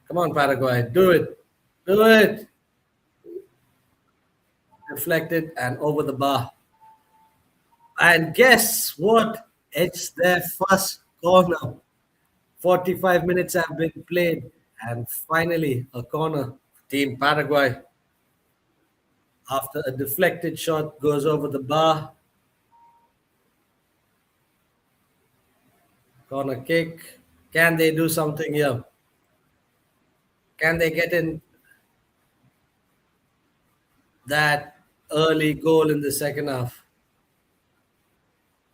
Come on, Paraguay, do it. Do it. Deflected and over the bar. And guess what? It's their first corner. 45 minutes have been played, and finally a corner. Team Paraguay, after a deflected shot, goes over the bar. Corner kick. Can they do something here? Can they get in that early goal in the second half?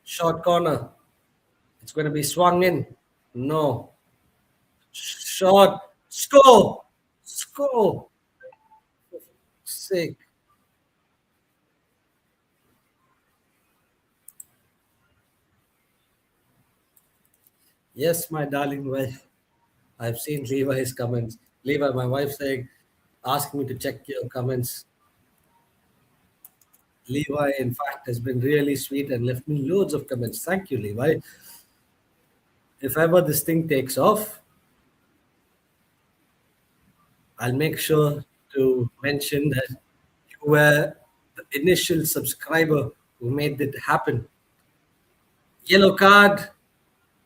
Short corner. It's going to be swung in. No. Shot. Score. Score. Sake. Yes, my darling wife. I've seen Levi's comments. Levi, my wife saying, asking me to check your comments. Levi, in fact, has been really sweet and left me loads of comments. Thank you, Levi. If ever this thing takes off, I'll make sure to mention that you were the initial subscriber who made it happen. Yellow card.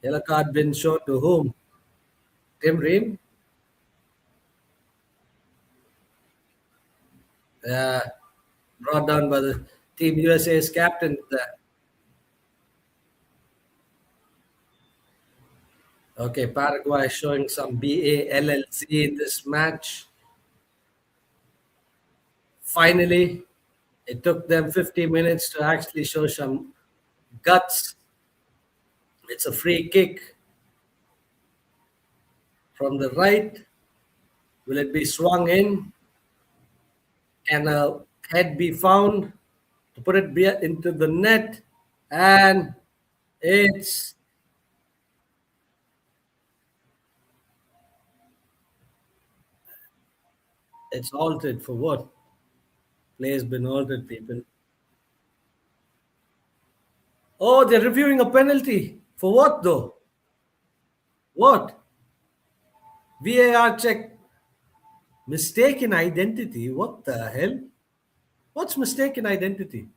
Yellow card been shown to whom? Tim Ream. Uh, Brought down by the Team USA's captain. Okay, Paraguay showing some BALLZ in this match. Finally, it took them 50 minutes to actually show some guts. It's a free kick from the right. Will it be swung in? Can a head be found to put it into the net? And it's it's altered for what? Play's been altered, people. Oh, they're reviewing a penalty. For what though? What? VAR check. Mistaken identity. What the hell? What's mistaken identity?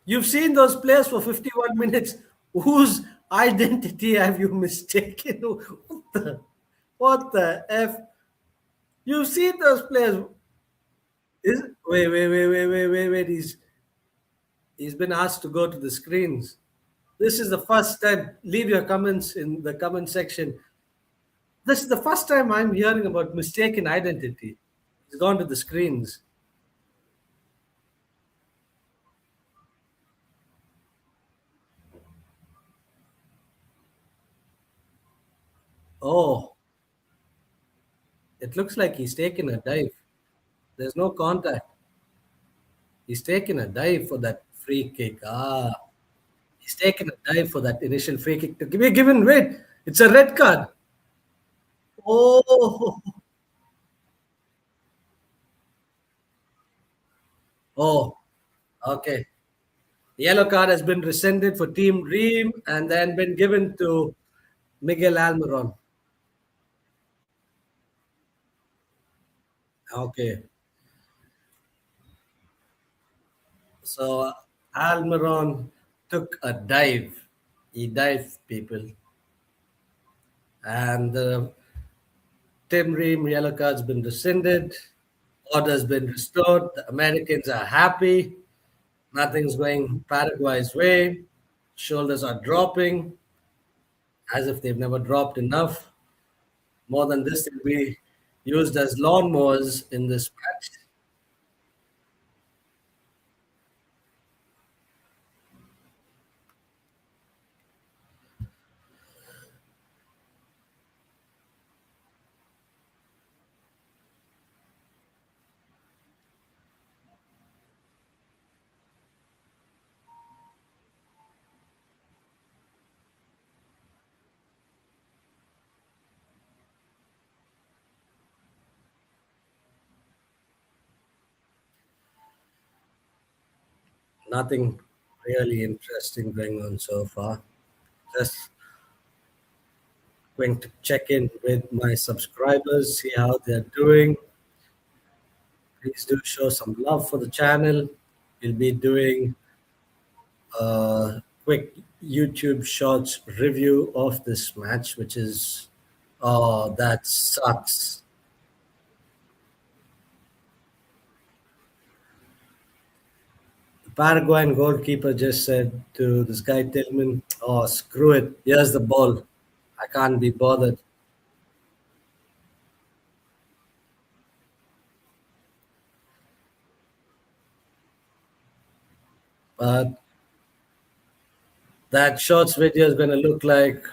You've seen those players for 51 minutes. Whose identity have you mistaken? What the F? You've seen those players. Wait. He's been asked to go to the screens. This is the first time. Leave your comments in the comment section. This is the first time I'm hearing about mistaken identity. He's gone to the screens. Oh, it looks like he's taken a dive. There's no contact. He's taken a dive for that free kick. He's taken a dive for that initial free kick to be given. Wait, it's a red card. Oh, oh, okay. Yellow card has been rescinded for Team Ream and then been given to Miguel Almiron. Okay, so Almiron took a dive. He dived, people, and the Tim Ream yellow card's been rescinded. Order's been restored. The Americans are happy. Nothing's going Paraguay's way. Shoulders are dropping as if they've never dropped enough. More than this, they'll be used as lawnmowers in this match. Nothing really interesting going on so far. Just going to check in with my subscribers, see how they're doing. Please do show some love for the channel. We'll be doing a quick YouTube Shorts review of this match, which is, oh, that sucks. The Paraguayan goalkeeper just said to this guy Tillman, "Oh, screw it. Here's the ball. I can't be bothered." But that Shorts video is going to look like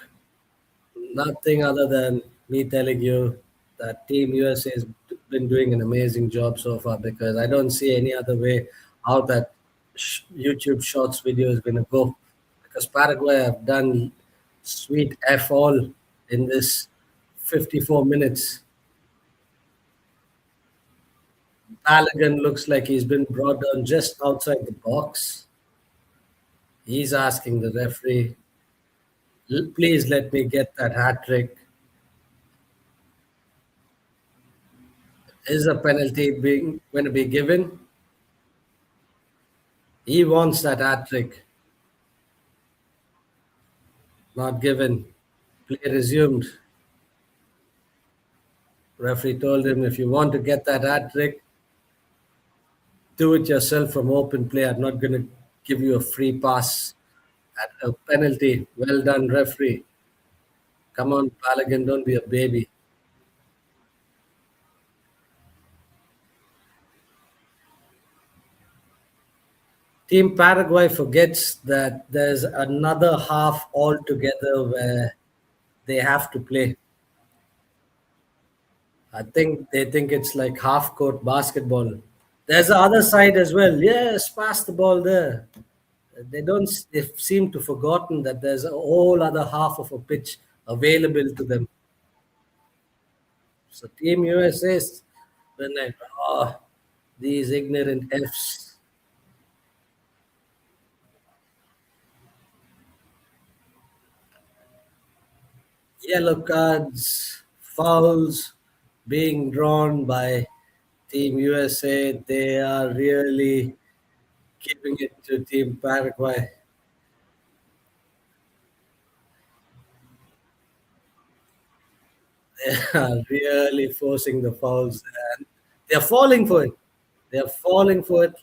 nothing other than me telling you that Team USA has been doing an amazing job so far because I don't see any other way how that YouTube Shorts video is going to go. Because Paraguay have done sweet F all in this 54 minutes. Balogun looks like he's been brought down just outside the box. He's asking the referee, please let me get that hat trick. Is a penalty being going to be given? He wants that hat trick. Not given. Play resumed. Referee told him, if you want to get that hat trick, do it yourself from open play. I'm not going to give you a free pass at a penalty. Well done, referee. Come on, Balogun, don't be a baby. Team Paraguay forgets that there's another half altogether where they have to play. I think they think it's like half court basketball. There's the other side as well. Yes, pass the ball there. They seem to forgotten that there's a whole other half of a pitch available to them. So Team USA's when like, oh, these ignorant Fs. Yellow cards, fouls being drawn by Team USA. They are really giving it to Team Paraguay. They are really forcing the fouls, and they're falling for it. They're falling for it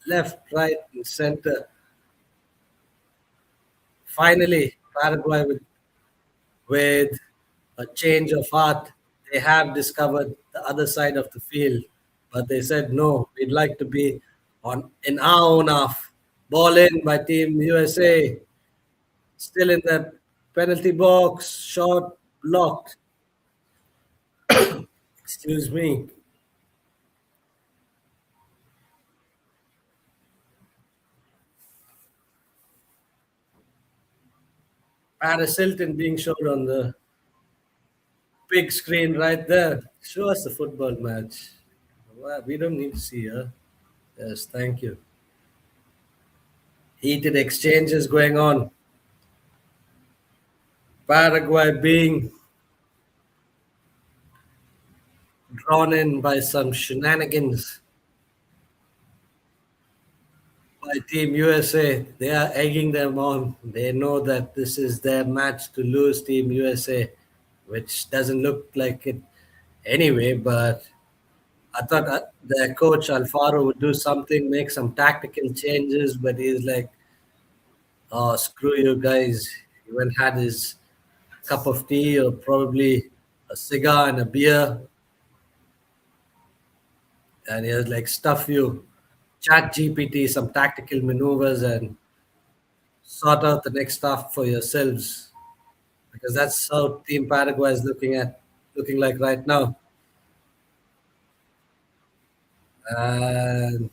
left, right, and center. Finally, Paraguay with a change of heart, they have discovered the other side of the field. But they said, no, we'd like to be on in our own half. Ball in by Team USA. Still in the penalty box. Shot blocked. Excuse me. Paris Hilton being showed on the big screen right there. Show us the football match. Well, we don't need to see her. Yes, thank you. Heated exchanges going on. Paraguay being drawn in by some shenanigans by Team USA. They are egging them on. They know that this is their match to lose, Team USA, which doesn't look like it anyway. But I thought their coach Alfaro would do something, make some tactical changes, but he's like, "Oh, screw you guys." He went had his cup of tea or probably a cigar and a beer, and he was like, "Stuff you." Chat GPT some tactical maneuvers and sort out the next stuff for yourselves because that's how Team Paraguay is looking like right now. And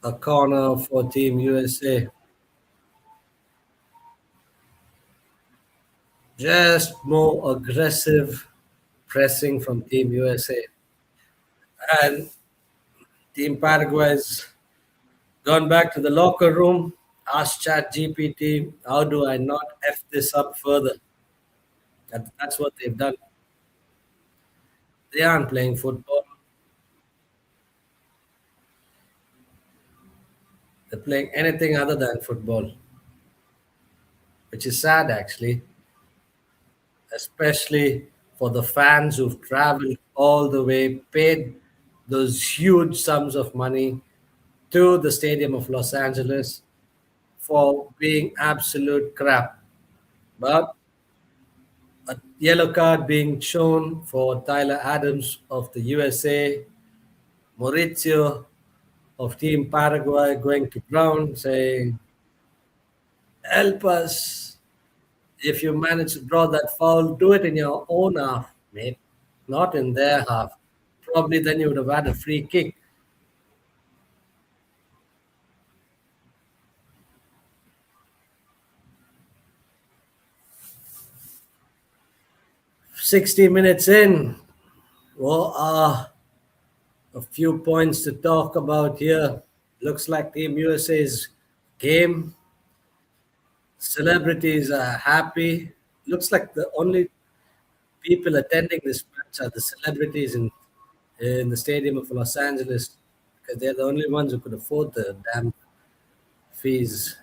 a corner for Team USA. Just more aggressive pressing from Team USA. And Team Paraguay's gone back to the locker room, asked Chat GPT, how do I not F this up further? That's what they've done. They aren't playing football. They're playing anything other than football, which is sad actually, especially for the fans who've traveled all the way, paid those huge sums of money to the Stadium of Los Angeles for being absolute crap. But a yellow card being shown for Tyler Adams of the USA, Maurizio of Team Paraguay going to ground saying, help us. If you manage to draw that foul, do it in your own half, mate, not in their half. Probably then you would have had a free kick. 60 minutes in. Well, a few points to talk about here. Looks like Team USA's game. Celebrities are happy. Looks like the only people attending this match are the celebrities in the stadium of Los Angeles because they're the only ones who could afford the damn fees.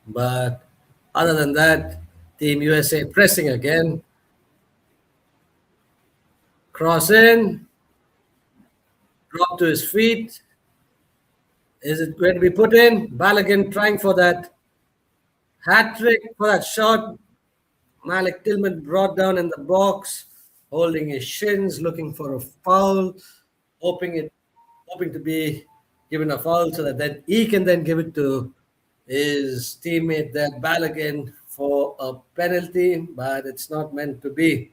But other than that, Team USA pressing again. Cross in, drop to his feet. Is it going to be put in? Balogun trying for that hat trick for that shot. Malik Tillman brought down in the box, holding his shins, looking for a foul, hoping it, hoping to be given a foul so that then he can then give it to his teammate there, Balogun, for a penalty, but it's not meant to be.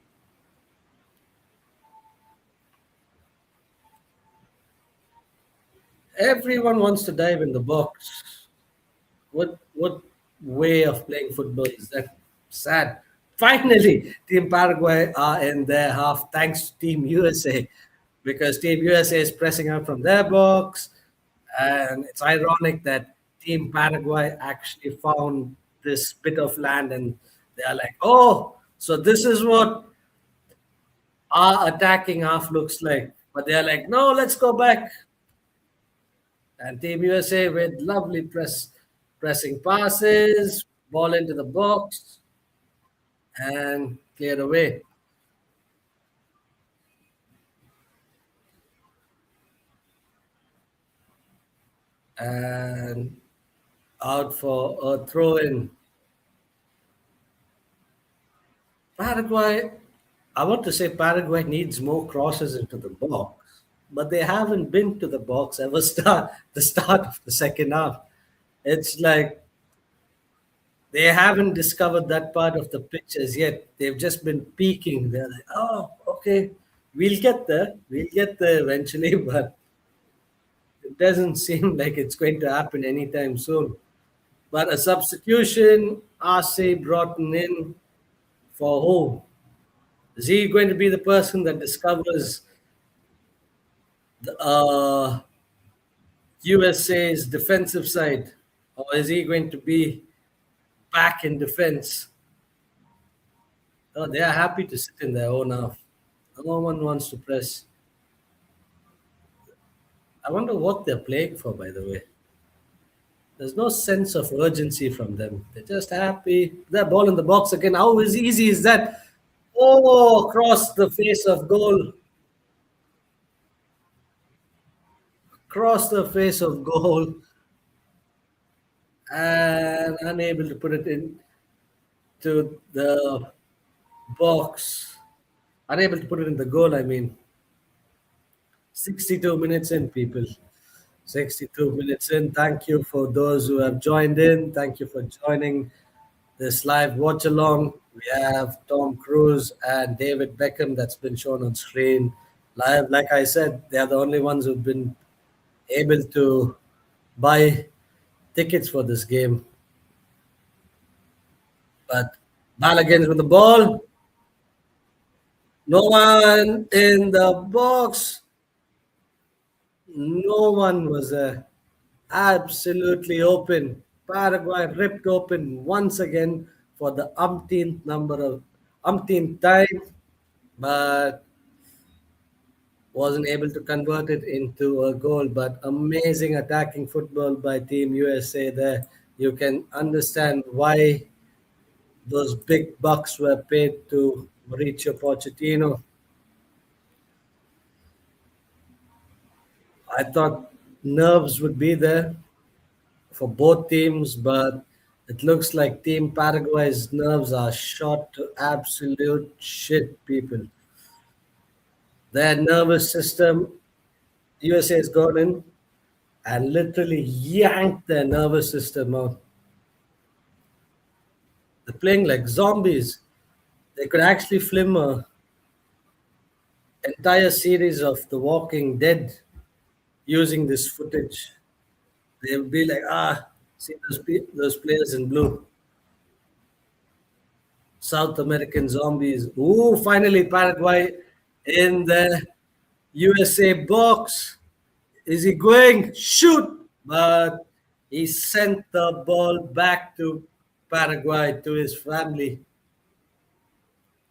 Everyone wants to dive in the box. What way of playing football is that? Sad. Finally, Team Paraguay are in their half thanks to Team USA because Team USA is pressing out from their box. And it's ironic that Team Paraguay actually found this bit of land and they are like, oh, so this is what our attacking half looks like. But they are like, no, let's go back. And Team USA with lovely pressing passes, ball into the box. and cleared away. And out for a throw in. Paraguay, I want to say Paraguay needs more crosses into the box, but they haven't been to the box ever start the start of the second half. It's like they haven't discovered that part of the pitch as yet. They've just been peeking. They're like, oh, okay, we'll get there. We'll get there eventually, but it doesn't seem like it's going to happen anytime soon. But a substitution, Arce brought in for who? Is he going to be the person that discovers the USA's defensive side? Or is he going to be back in defense? Oh, they are happy to sit in their own half. No one wants to press. I wonder what they're playing for, by the way. There's no sense of urgency from them. They're just happy. That ball in the box again. How easy is that? Oh, across the face of goal. Across the face of goal. And unable to put it into the box. Unable to put it in the goal, I mean. 62 minutes in, people. 62 minutes in. Thank you for those who have joined in. Thank you for joining this live watch along. We have Tom Cruise and David Beckham that's been shown on screen live. Like I said, they are the only ones who've been able to buy tickets for this game. But Balogun with the ball. No one in the box. No one was there. Absolutely open. Paraguay ripped open once again for the umpteenth time, but wasn't able to convert it into a goal. But amazing attacking football by Team USA there. You can understand why those big bucks were paid to Mauricio Pochettino. I thought nerves would be there for both teams, but it looks like Team Paraguay's nerves are shot to absolute shit, people. Their nervous system, USA has gone in and literally yanked their nervous system out. They're playing like zombies. They could actually film a entire series of The Walking Dead using this footage. They would be like, see those players in blue. South American zombies. Ooh, finally Paraguay in the USA box. Is he going? Shoot! But he sent the ball back to Paraguay to his family.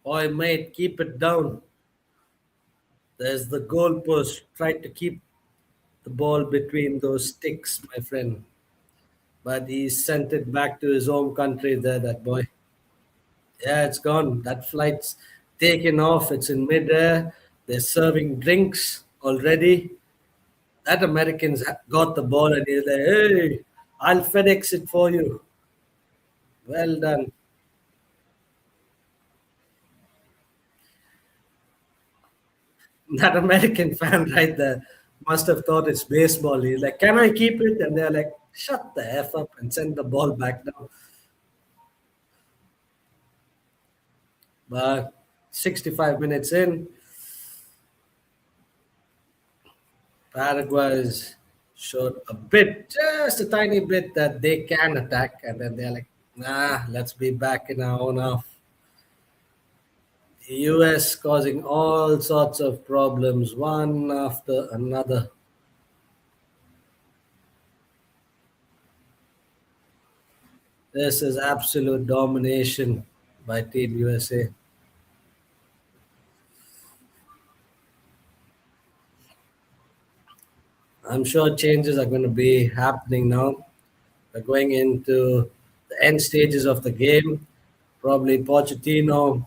Oi, mate, keep it down. There's the goalpost. Try to keep the ball between those sticks, my friend. But he sent it back to his home country there, that boy. Yeah, it's gone. That flight's taken off. It's in midair. They're serving drinks already. That Americans got the ball and he's like, hey, I'll FedEx it for you. Well done. That American fan right there must have thought it's baseball. He's like, can I keep it? And they're like, shut the F up and send the ball back down. But 65 minutes in, Paraguay's showed a bit, just a tiny bit, that they can attack. And then they're like, nah, let's be back in our own half. The US causing all sorts of problems, one after another. This is absolute domination by Team USA. I'm sure changes are going to be happening now. We're going into the end stages of the game. Probably Pochettino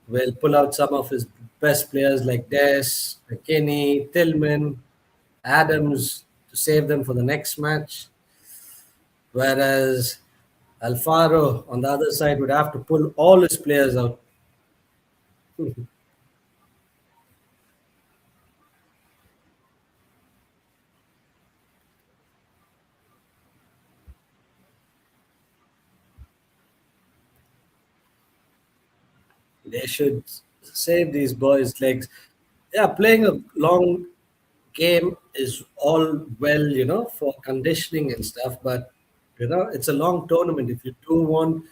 will pull out some of his best players like Des, McKinney, Tillman, Adams to save them for the next match. Whereas Alfaro on the other side would have to pull all his players out. They should save these boys' legs. Yeah, playing a long game is all well, for conditioning and stuff, but it's a long tournament. If you do want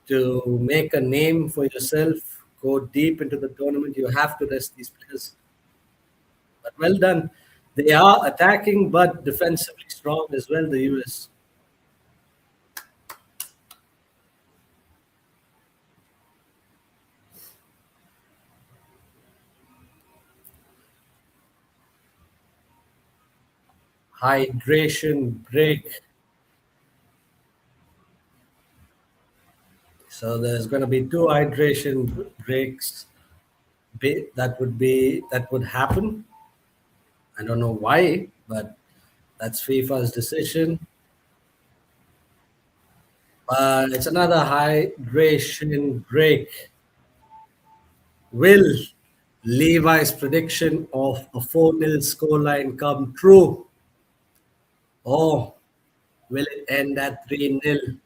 to make a name for yourself, go deep into the tournament, you have to rest these players. But well done. They are attacking but defensively strong as well, the US. Hydration break. So there's going to be two hydration breaks that would happen. I don't know why, but that's FIFA's decision. But it's another hydration break. Will Levi's prediction of a 4-0 scoreline come true? Or will it end at 3-0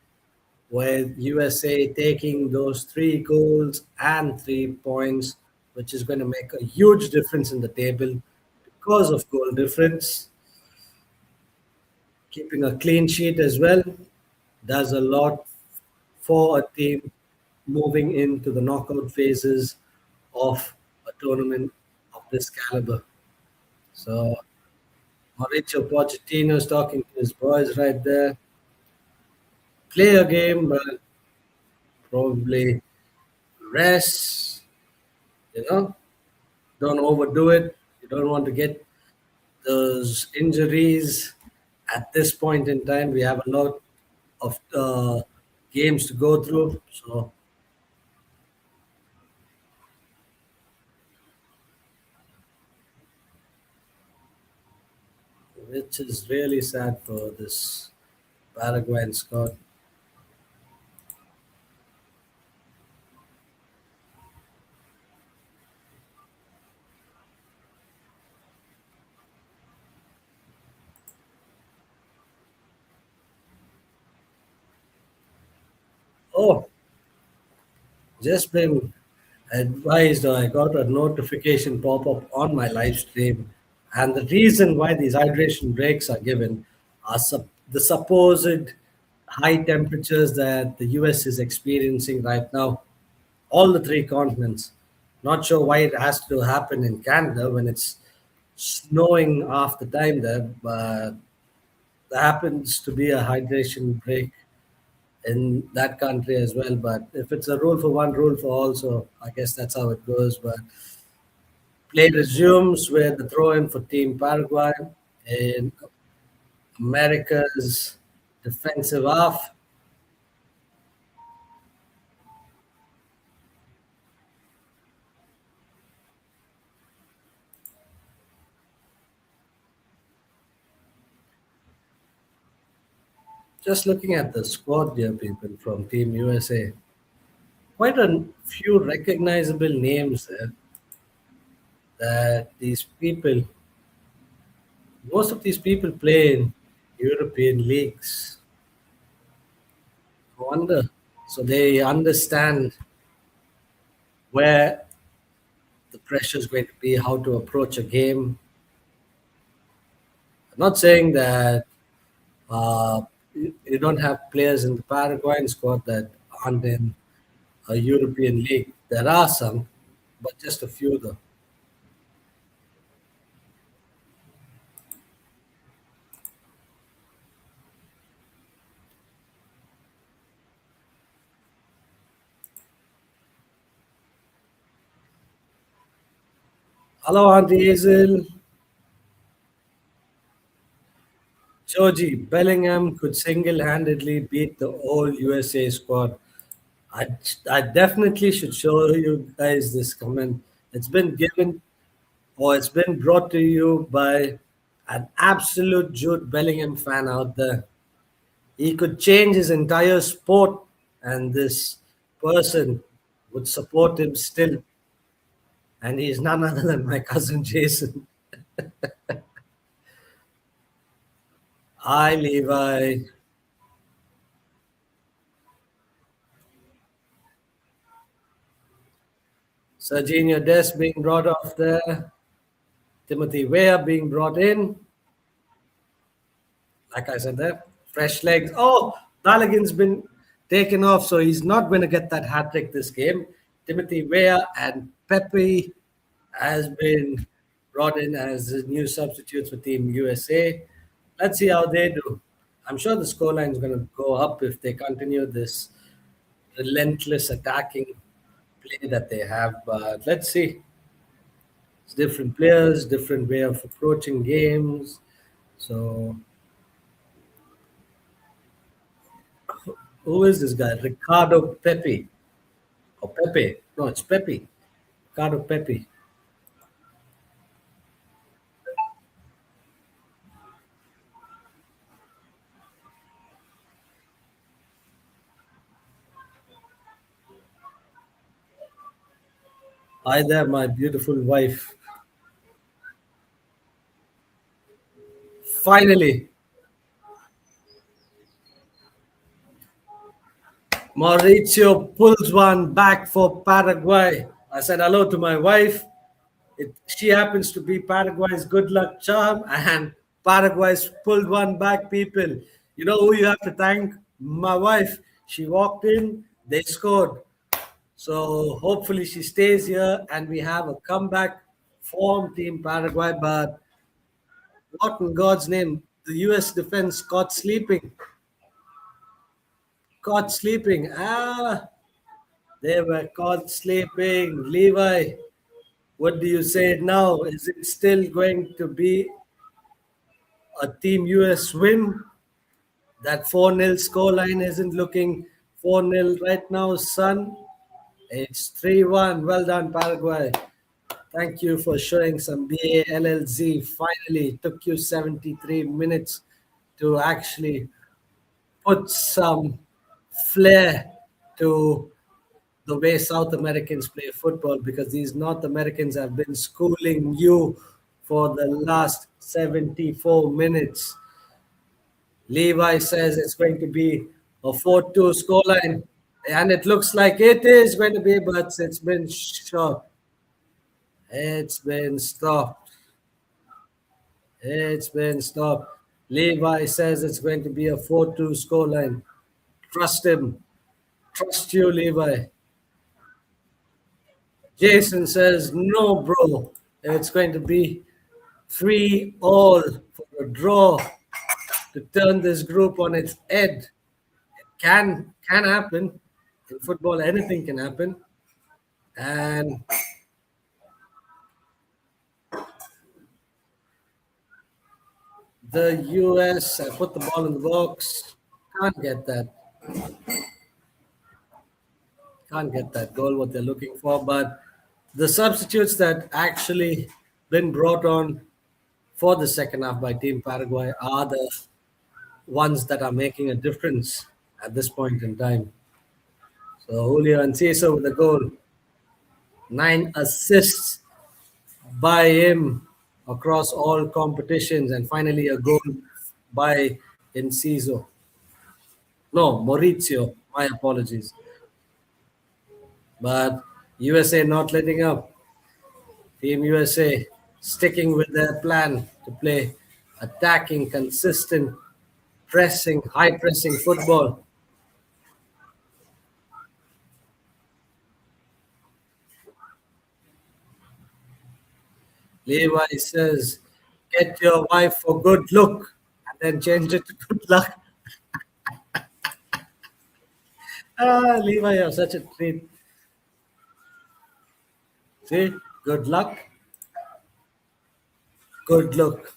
with USA taking those three goals and 3 points, which is going to make a huge difference in the table because of goal difference? Keeping a clean sheet as well does a lot for a team moving into the knockout phases of a tournament of this caliber. So Mauricio Pochettino is talking to his boys right there. Play a game, but probably rest. You know, don't overdo it. You don't want to get those injuries at this point in time. We have a lot of games to go through, so which is really sad for this Paraguayan squad. Oh, just been advised, or I got a notification pop up on my live stream, and the reason why these hydration breaks are given are the supposed high temperatures that the US is experiencing right now, all the three continents. Not sure why it has to happen in Canada when it's snowing half the time there, but there happens to be a hydration break in that country as well. But if it's a rule for one, rule for all, so I guess that's how it goes. But play resumes with the throw in for Team Paraguay in America's defensive half. Just looking at the squad here, people from Team USA, quite a few recognizable names there that these people, most of these people play in European leagues. No wonder. So they understand where the pressure is going to be, how to approach a game. I'm not saying that you don't have players in the Paraguayan squad that aren't in a European league. There are some, but just a few though. Hello, Auntie Hazel. Georgie Bellingham could single handedly beat the whole USA squad. I, I definitely should show you guys this comment. It's been given or it's been brought to you by an absolute Jude Bellingham fan out there. He could change his entire sport, and this person would support him still. And he's none other than my cousin Jason. Hi, Levi. Serginho Dest being brought off there. Timothy Weah being brought in. Like I said there, fresh legs. Oh, Balogun's been taken off, so he's not going to get that hat trick this game. Timothy Weah and Pepe has been brought in as the new substitutes for Team USA. Let's see how they do. I'm sure the scoreline is going to go up if they continue this relentless attacking play that they have. But let's see. It's different players, different way of approaching games. So who is this guy? Ricardo Pepe. Or Pepe. No, it's Pepe. Ricardo Pepe. Hi there, my beautiful wife. Finally, Mauricio pulls one back for Paraguay. I said hello to my wife. She happens to be Paraguay's good luck charm, and Paraguay's pulled one back, people. You know who you have to thank? My wife. She walked in, they scored. So hopefully she stays here and we have a comeback form Team Paraguay. But what in God's name? The US defense caught sleeping. Caught sleeping. They were caught sleeping. Levi, what do you say now? Is it still going to be a Team US win? That 4-0 scoreline isn't looking 4-0 right now, son. It's 3-1. Well done, Paraguay. Thank you for showing some BALLZ. Finally, it took you 73 minutes to actually put some flair to the way South Americans play football, because these North Americans have been schooling you for the last 74 minutes. Levi says it's going to be a 4-2 scoreline, and it looks like it is going to be, but it's been short. It's been stopped. It's been stopped. Levi says it's going to be a 4-2 scoreline. Trust him. Trust you, Levi. Jason says, no, bro. It's going to be 3-all for a draw to turn this group on its head. Can happen. In football, anything can happen. And the US, I put the ball in the box. Can't get that. Can't get that goal, what they're looking for. But the substitutes that actually been brought on for the second half by Team Paraguay are the ones that are making a difference at this point in time. So Julio Enciso with the goal, 9 assists by him across all competitions, and finally a goal by Enciso. No, Maurizio. My apologies. But USA not letting up. Team USA sticking with their plan to play attacking, consistent, pressing, high pressing football. Levi says, get your wife for good look, and then change it to good luck. Levi, you're such a treat. See, good luck, good look.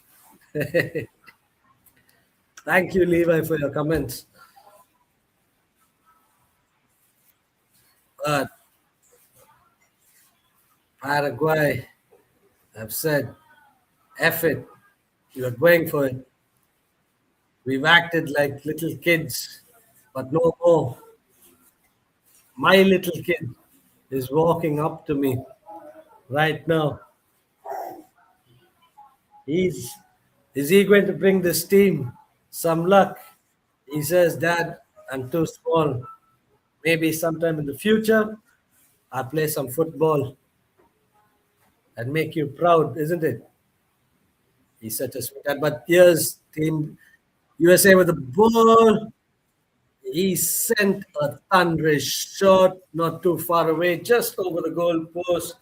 Thank you, Levi, for your comments. But Paraguay have said, F it, you're going for it. We've acted like little kids, but no more. My little kid is walking up to me right now. He's is he going to bring this team some luck? He says, Dad, I'm too small. Maybe sometime in the future I'll play some football and make you proud, isn't it? He's such a sweetheart. But here's Team USA with the ball. He sent a thunderous shot not too far away, just over the goal post.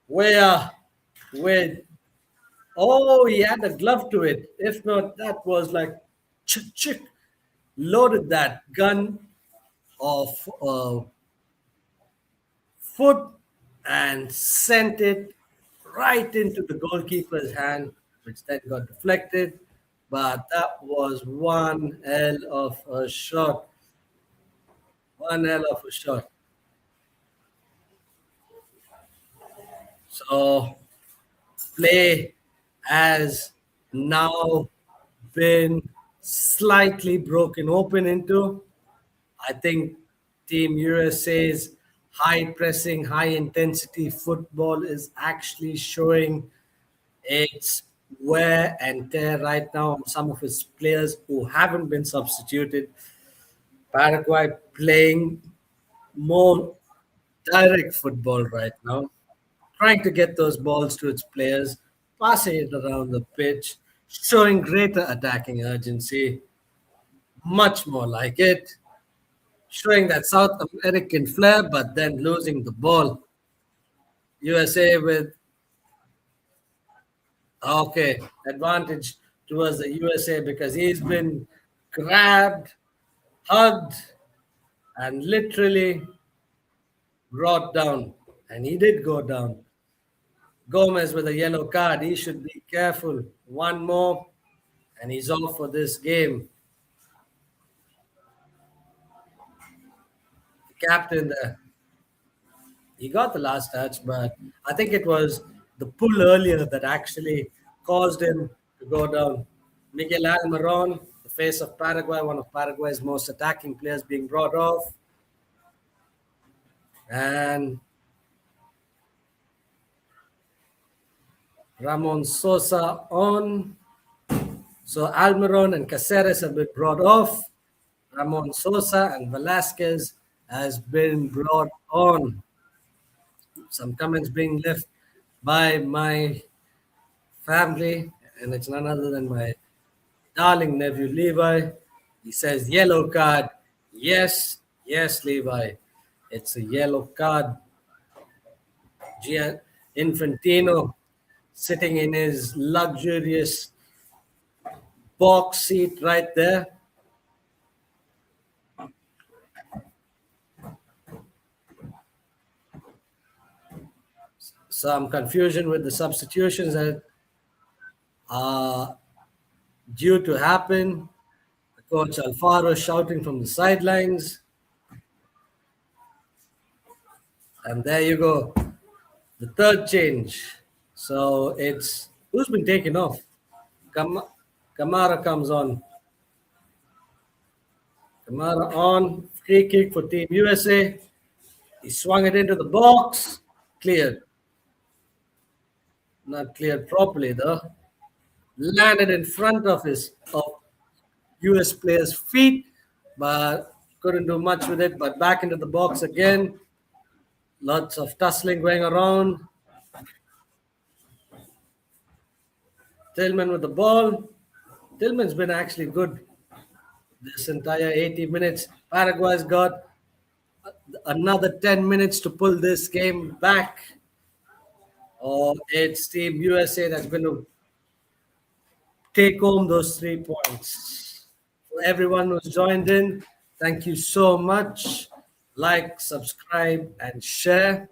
Where, where, oh, he had a glove to it. If not, that was like chick, chick, loaded that gun of foot and sent it right into the goalkeeper's hand, which then got deflected. But that was one hell of a shot. One hell of a shot. So play has now been slightly broken open into. I think Team USA's high pressing, high intensity football is actually showing its wear and tear right now on some of its players who haven't been substituted. Paraguay playing more direct football right now, trying to get those balls to its players, passing it around the pitch, showing greater attacking urgency, much more like it, showing that South American flair, but then losing the ball. USA with okay advantage towards the USA because he's been grabbed, hugged, and literally brought down. And he did go down. Gomez with a yellow card. He should be careful. One more, and he's off for this game. The captain there. He got the last touch, but I think it was the pull earlier that actually caused him to go down. Miguel Almiron, the face of Paraguay, one of Paraguay's most attacking players, being brought off. And Ramon Sosa on. So Almiron and Caceres have been brought off. Ramon Sosa and Velasquez has been brought on. Some comments being left by my family, and it's none other than my darling nephew Levi. He says, yellow card. Yes, yes, Levi. It's a yellow card. Infantino sitting in his luxurious box seat right there. Some confusion with the substitutions that are due to happen. Coach Alfaro shouting from the sidelines. And there you go. The third change. So it's who's been taken off? Kamara comes on. Kamara on. Free kick for Team USA. He swung it into the box. Cleared. Not cleared properly though. Landed in front of his of US player's feet, but couldn't do much with it. But back into the box again. Lots of tussling going around. Tillman with the ball. Tillman's been actually good this entire 80 minutes. Paraguay's got another 10 minutes to pull this game back. Or it's Team USA that's going to take home those 3 points. For everyone who's joined in, thank you so much. Like, subscribe, and share.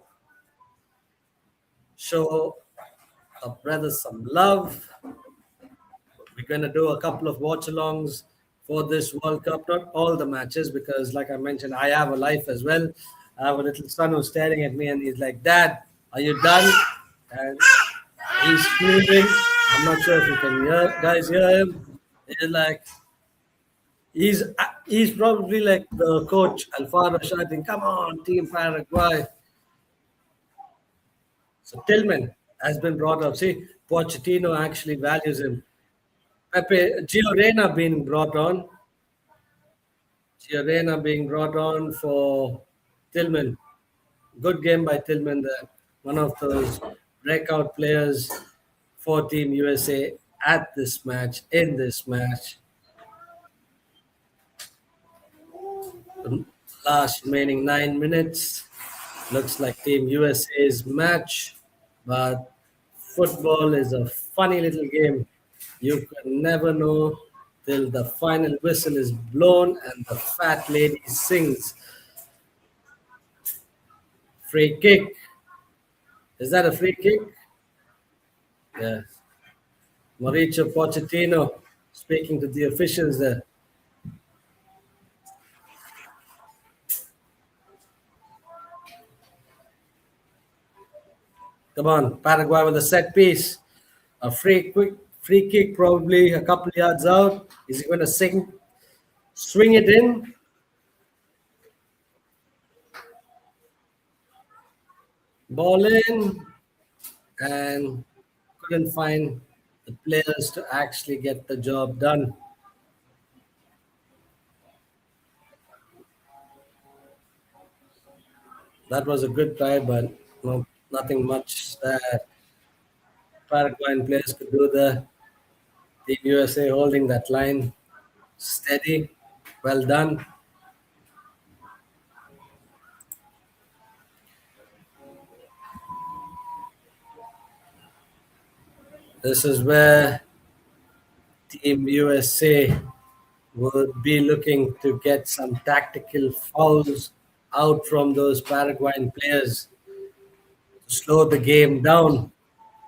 Show our brothers some love. We're going to do a couple of watch-alongs for this World Cup. Not all the matches because, like I mentioned, I have a life as well. I have a little son who's staring at me, and he's like, "Dad, are you done?" And he's screaming. I'm not sure if you can guys hear him. He's like, he's probably like the coach Alfaro shouting, "Come on, Team Paraguay!" So Tillman has been brought up. See, Pochettino actually values him. Pepe Gio Reyna being brought on. Gio being brought on for Tillman. Good game by Tillman there. One of those breakout players for Team USA at this match, in this match. The last remaining 9 minutes. Looks like Team USA's match, but football is a funny little game. You can never know till the final whistle is blown and the fat lady sings. Free kick. Is that a free kick? Yeah. Mauricio Pochettino speaking to the officials there. Come on, Paraguay with a set piece. A free kick, probably a couple yards out. Is he going to swing it in? Ball in, and couldn't find the players to actually get the job done. That was a good try, but no, nothing much that Paraguayan players could do there. Team USA holding that line steady. Well done. This is where Team USA would be looking to get some tactical fouls out from those Paraguayan players to slow the game down,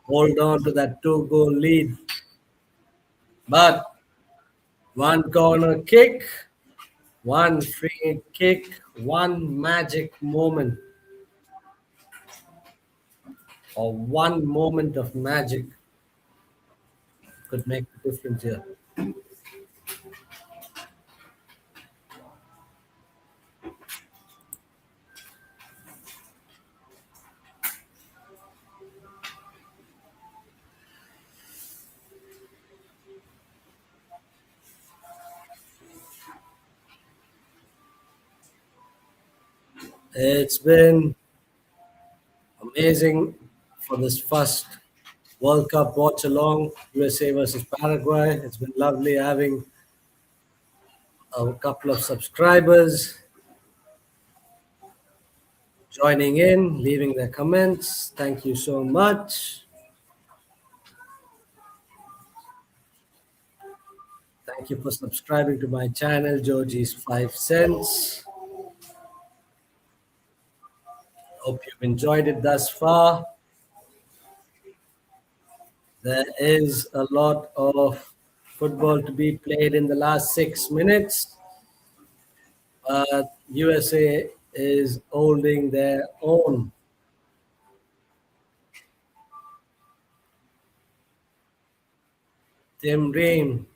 hold on to that two-goal lead. But one corner kick, one free kick, one magic moment, or one moment of magic could make the difference here. It's been amazing for this first World Cup watch along, USA versus Paraguay. It's been lovely having a couple of subscribers joining in, leaving their comments. Thank you so much. Thank you for subscribing to my channel, Georgie's 5 Cents. Hope you've enjoyed it thus far. There is a lot of football to be played in the last 6 minutes. But USA is holding their own. Tim Ream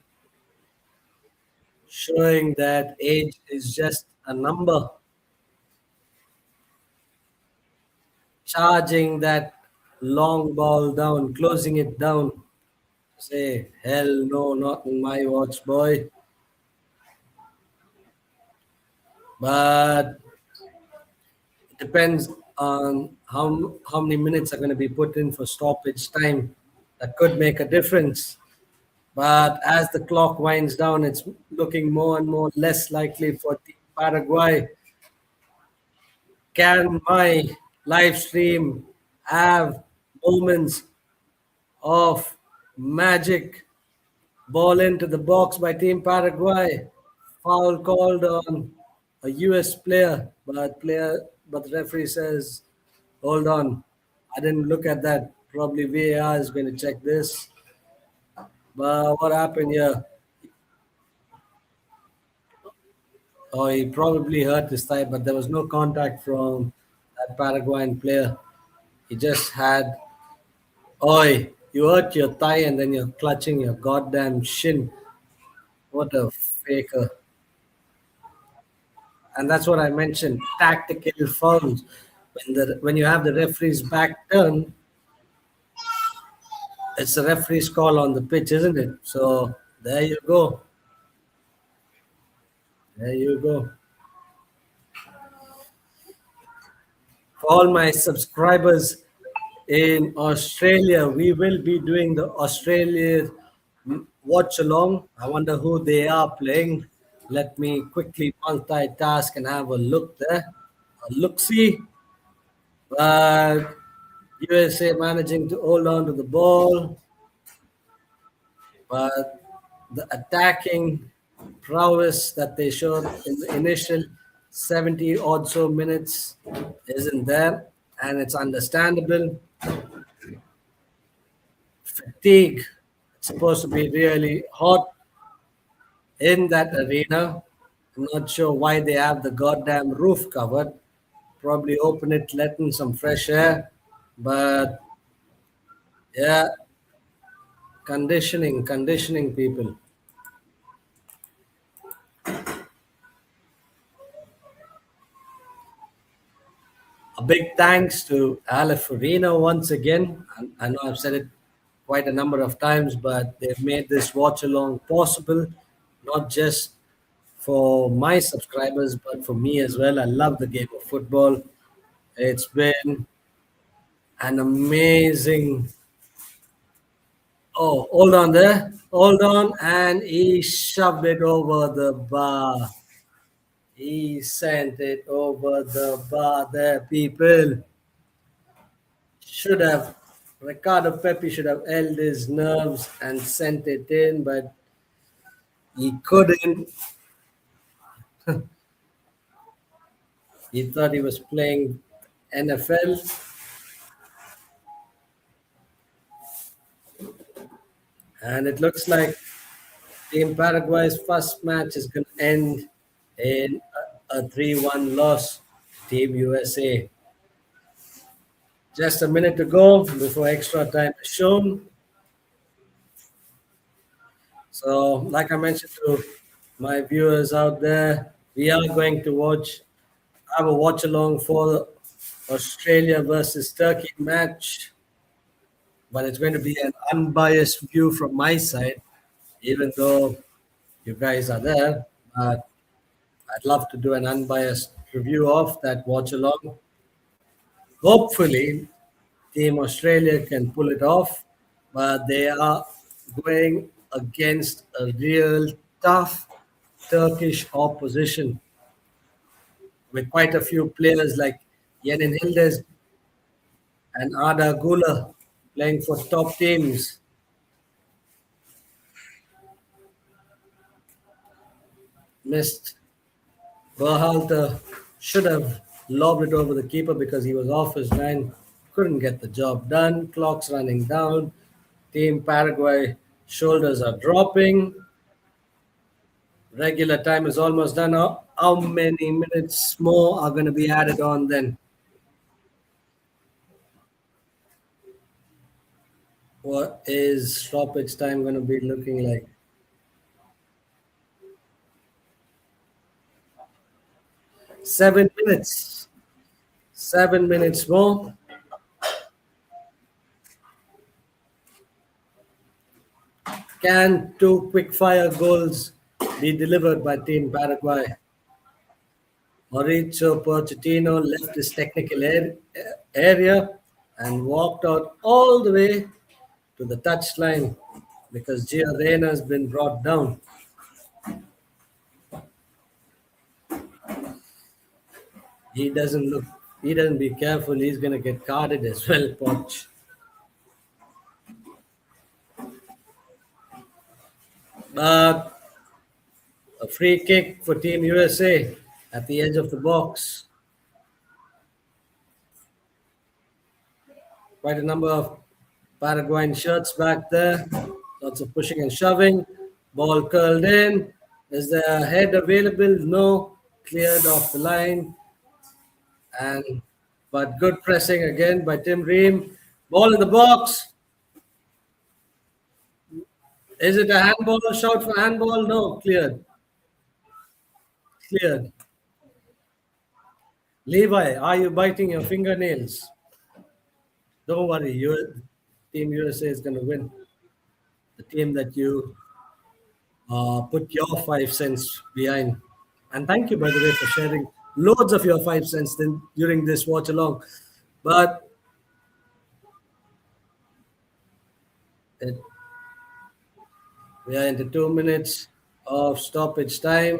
showing that age is just a number, charging that long ball down, closing it down. Say, hell no, not in my watch, boy. But it depends on how many minutes are going to be put in for stoppage time. That could make a difference. But as the clock winds down, it's looking more and more less likely for Team Paraguay. Can my live stream have moments of magic? Ball into the box by Team Paraguay. Foul called on a US but the referee says, hold on. I didn't look at that. Probably VAR is going to check this. But what happened here? Oh, he probably hurt his thigh, but there was no contact from that Paraguayan player. He just had, oi, you hurt your thigh and then you're clutching your goddamn shin. What a faker. And that's what I mentioned, tactical fouls. When you have the referee's back turn, it's the referee's call on the pitch, isn't it? So there you go. There you go. For all my subscribers in Australia, we will be doing the Australia watch along. I wonder who they are playing. Let me quickly multitask and have a look there. A look see. But USA managing to hold on to the ball, but the attacking prowess that they showed in the initial 70 odd so minutes isn't there, and it's understandable. Fatigue. It's supposed to be really hot in that arena. I'm not sure why they have the goddamn roof covered. Probably open it, let in some fresh air. But yeah, conditioning people. A big thanks to Alif once again. I know I've said it quite a number of times, but they've made this watch along possible, not just for my subscribers, but for me as well. I love the game of football. It's been an amazing. Oh, hold on there. Hold on. And he shoved it over the bar. He sent it over the bar there, people. Should have Ricardo Pepe should have held his nerves and sent it in, but he couldn't. He thought he was playing NFL, and it looks like Team Paraguay's first match is going to end in a 3-1 loss. Team USA. Just a minute to go before extra time is shown. So, like I mentioned to my viewers out there, we are going to have a watch along for the Australia versus Turkey match, but it's going to be an unbiased view from my side, even though you guys are there. But I'd love to do an unbiased review of that watch along. Hopefully, Team Australia can pull it off, but they are going against a real tough Turkish opposition with quite a few players like Yenin Hildes and Arda Gula playing for top teams. Missed. Berhalter should have lobbed it over the keeper because he was off his line. Couldn't get the job done. Clock's running down. Team Paraguay shoulders are dropping. Regular time is almost done. How many minutes more are going to be added on then? What is stoppage time going to be looking like? 7 minutes. 7 minutes more. Can two quick fire goals be delivered by Team Paraguay? Mauricio Pochettino left his technical area and walked out all the way to the touchline because Gio Reyna has been brought down. He doesn't look. He doesn't be careful. He's gonna get carded as well, Poch. But a free kick for Team USA at the edge of the box. Quite a number of Paraguayan shirts back there. Lots of pushing and shoving. Ball curled in. Is the head available? No. cleared off the line, and but good pressing again by Tim Ream. Ball in the box. Is it a handball? Shout for handball? No, cleared. Cleared. Levi, are you biting your fingernails? Don't worry, Team USA is going to win. The team that you put your 5 cents behind. And thank you, by the way, for sharing loads of your 5 cents during this watch along. But it, we are into 2 minutes of stoppage time.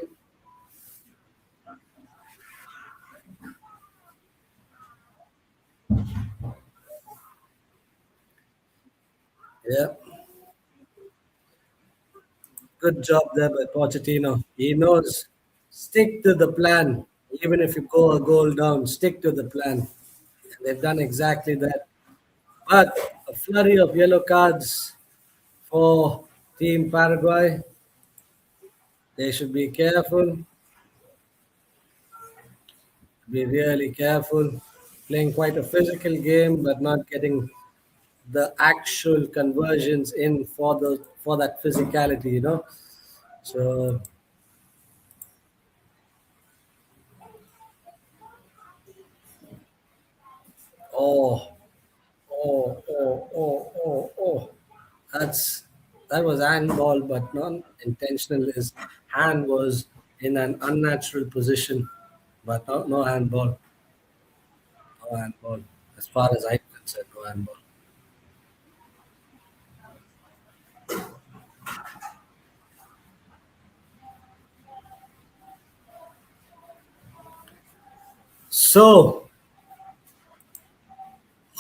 Yeah, good job there by Pochettino. He knows stick to the plan, even if you go a goal down. Stick to the plan. And they've done exactly that. But a flurry of yellow cards for Team Paraguay. They should be careful, be really careful. Playing quite a physical game, but not getting the actual conversions in for that physicality. So, oh, oh. That was handball, but not intentional. His hand was in an unnatural position, but no handball. No handball. As far as I'm concerned, no handball. So,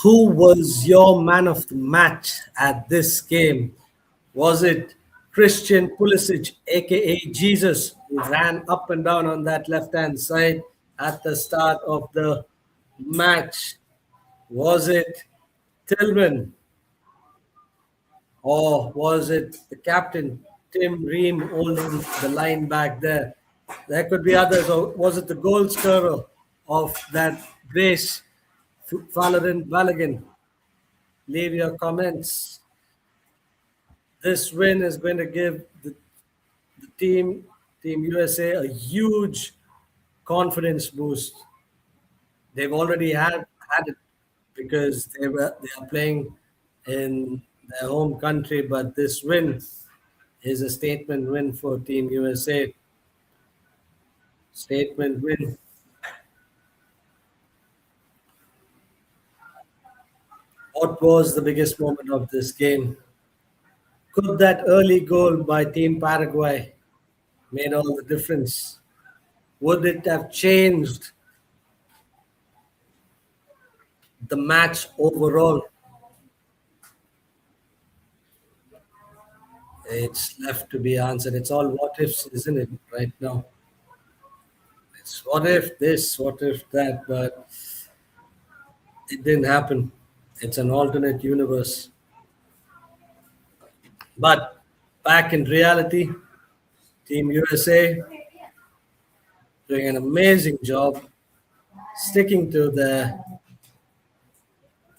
who was your man of the match at this game? Was it Christian Pulisic, aka Jesus, who ran up and down on that left hand side at the start of the match? Was it Tillman, or was it the captain, Tim Ream, holding the line back there? There could be others, or was it the goal scorer of that Grace Balogun? Leave your comments. This win is going to give the Team USA, a huge confidence boost. They've already had it because they are playing in their home country, but this win is a statement win for Team USA. Statement win. What was the biggest moment of this game? Could that early goal by Team Paraguay made all the difference? Would it have changed the match overall? It's left to be answered. It's all what ifs, isn't it, right now? It's what if this, what if that, but it didn't happen. It's an alternate universe. But back in reality, Team USA doing an amazing job, sticking to the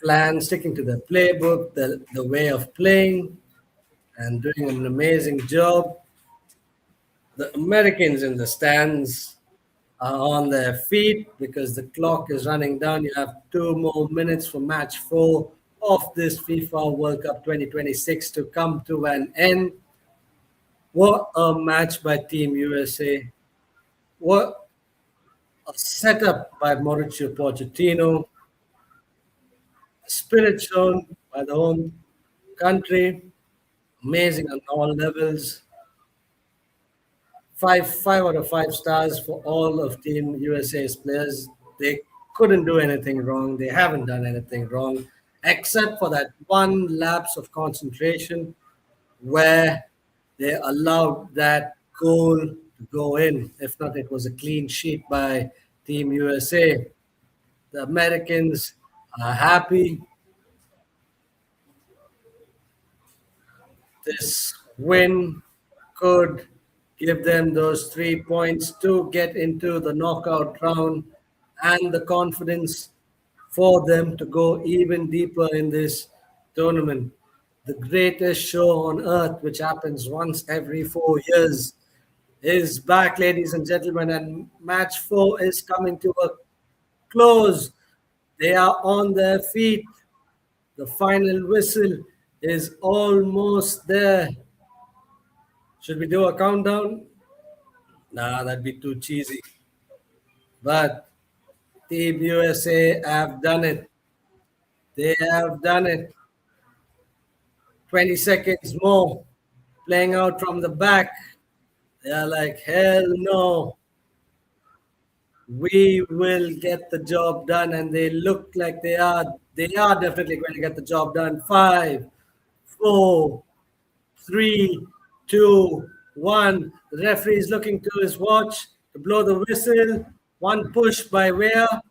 plan, sticking to the playbook, the way of playing, and doing an amazing job. The Americans in the stands are on their feet because the clock is running down. You have 2 more minutes for match four of this FIFA World Cup 2026 to come to an end. What a match by Team USA. What a setup by Mauricio Pochettino. Spirit shown by the home country. Amazing on all levels. Five out of 5 stars for all of Team USA's players. They couldn't do anything wrong. They haven't done anything wrong, except for that one lapse of concentration where they allowed that goal to go in. If not, it was a clean sheet by Team USA. The Americans are happy. This win could give them those 3 points to get into the knockout round and the confidence for them to go even deeper in this tournament. The greatest show on earth, which happens once every 4 years, is back, ladies and gentlemen, and match four is coming to a close. They are on their feet. The final whistle is almost there. Should we do a countdown? Nah, that'd be too cheesy. But Team USA have done it. They have done it. 20 seconds more. Playing out from the back. They are like, hell no. We will get the job done. And they look like they are. They are definitely going to get the job done. Five, four, three, two, one. The referee is looking to his watch to blow the whistle. One push by Weah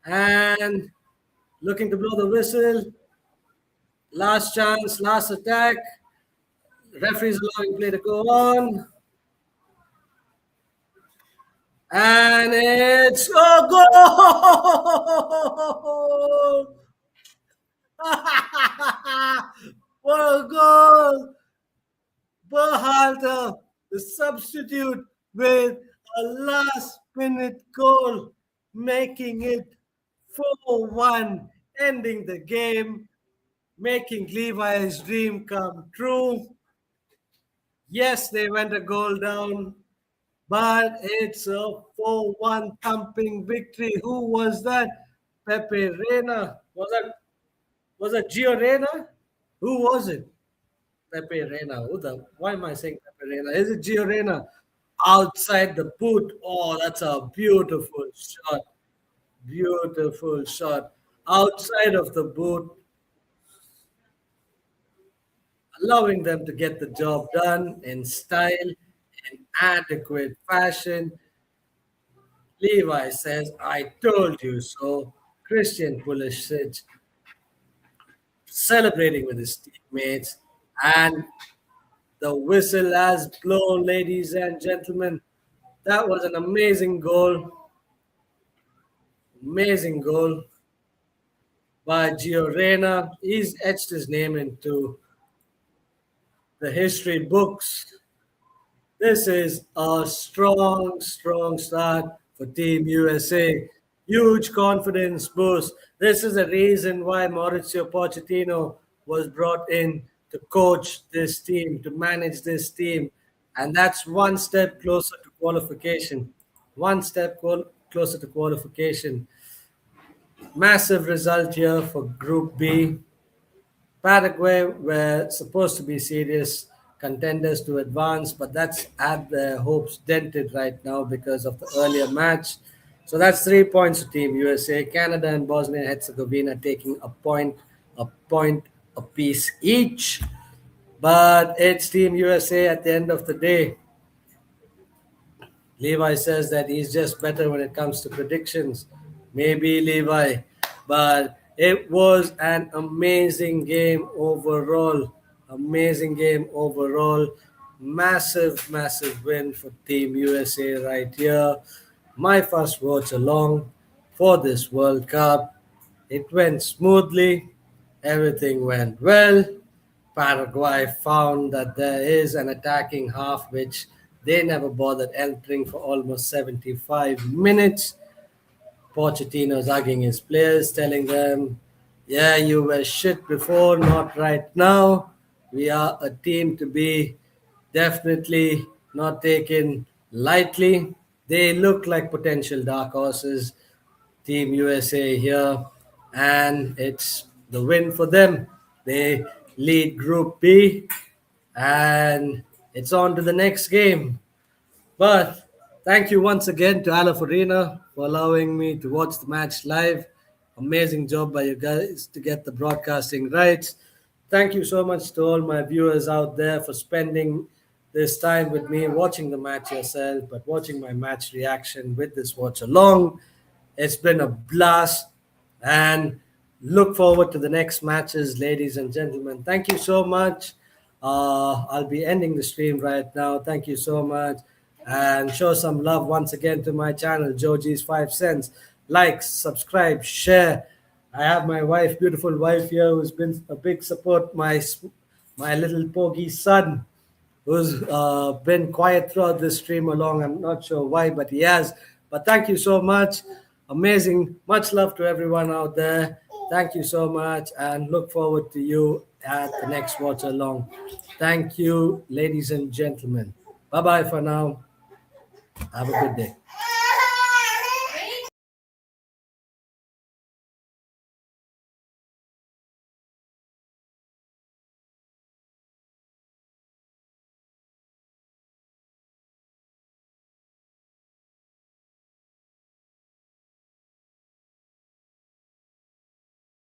and looking to blow the whistle. Last chance, last attack. Referee is allowing play to go on. And it's a goal! What a goal! Berhalter, the substitute, with a last minute goal, making it 4-1, ending the game, making Levi's dream come true. Yes, they went a goal down, but it's a 4-1 thumping victory. Who was that? Pepe Reina. Was that Gio Reina? Who was it? Pepe Reina. Why am I saying Pepe Reina? Is it Gio Reina? Outside the boot. Oh, that's a beautiful shot. Beautiful shot. Outside of the boot, allowing them to get the job done in style, in adequate fashion. Levi says, I told you so. Christian Pulisic celebrating with his teammates, and the whistle has blown, ladies and gentlemen. That was an amazing goal. Amazing goal by Gio Reyna. He's etched his name into the history books. This is a strong, strong start for Team USA. Huge confidence boost. This is the reason why Mauricio Pochettino was brought in to coach this team, to manage this team. And that's one step closer to qualification. One step closer to qualification. Massive result here for Group B. Paraguay were supposed to be serious contenders to advance, but that's had their hopes dented right now because of the earlier match. So that's 3 points to Team USA. Canada and Bosnia and Herzegovina taking a point apiece each. But it's Team USA at the end of the day. Levi says that he's just better when it comes to predictions. Maybe Levi, but it was an amazing game overall. Amazing game overall. Massive, massive win for Team USA right here. My first watch along for this World Cup. It went smoothly. Everything went well. Paraguay found that there is an attacking half which they never bothered entering for almost 75 minutes. Pochettino's hugging his players, telling them, yeah, you were shit before, not right now. We are a team to be definitely not taken lightly. They look like potential dark horses, Team USA here, and it's the win for them. They lead Group B, and it's on to the next game. But thank you once again to Ala Farina for allowing me to watch the match live. Amazing job by you guys to get the broadcasting rights. Thank you so much to all my viewers out there for spending this time with me, watching the match yourself, but watching my match reaction with this watch along. It's been a blast, and look forward to the next matches, ladies and gentlemen. Thank you so much. I'll be ending the stream right now. Thank you so much. And show some love once again to my channel, Joji's 5 Cents. Like, subscribe, share. I have my wife, beautiful wife here, who's been a big support. My little poggy son, who's been quiet throughout this stream along. I'm not sure why, but he has. But thank you so much. Amazing. Much love to everyone out there. Thank you so much, and look forward to you at the next watch along. Thank you, ladies and gentlemen. Bye bye for now. Have a good day.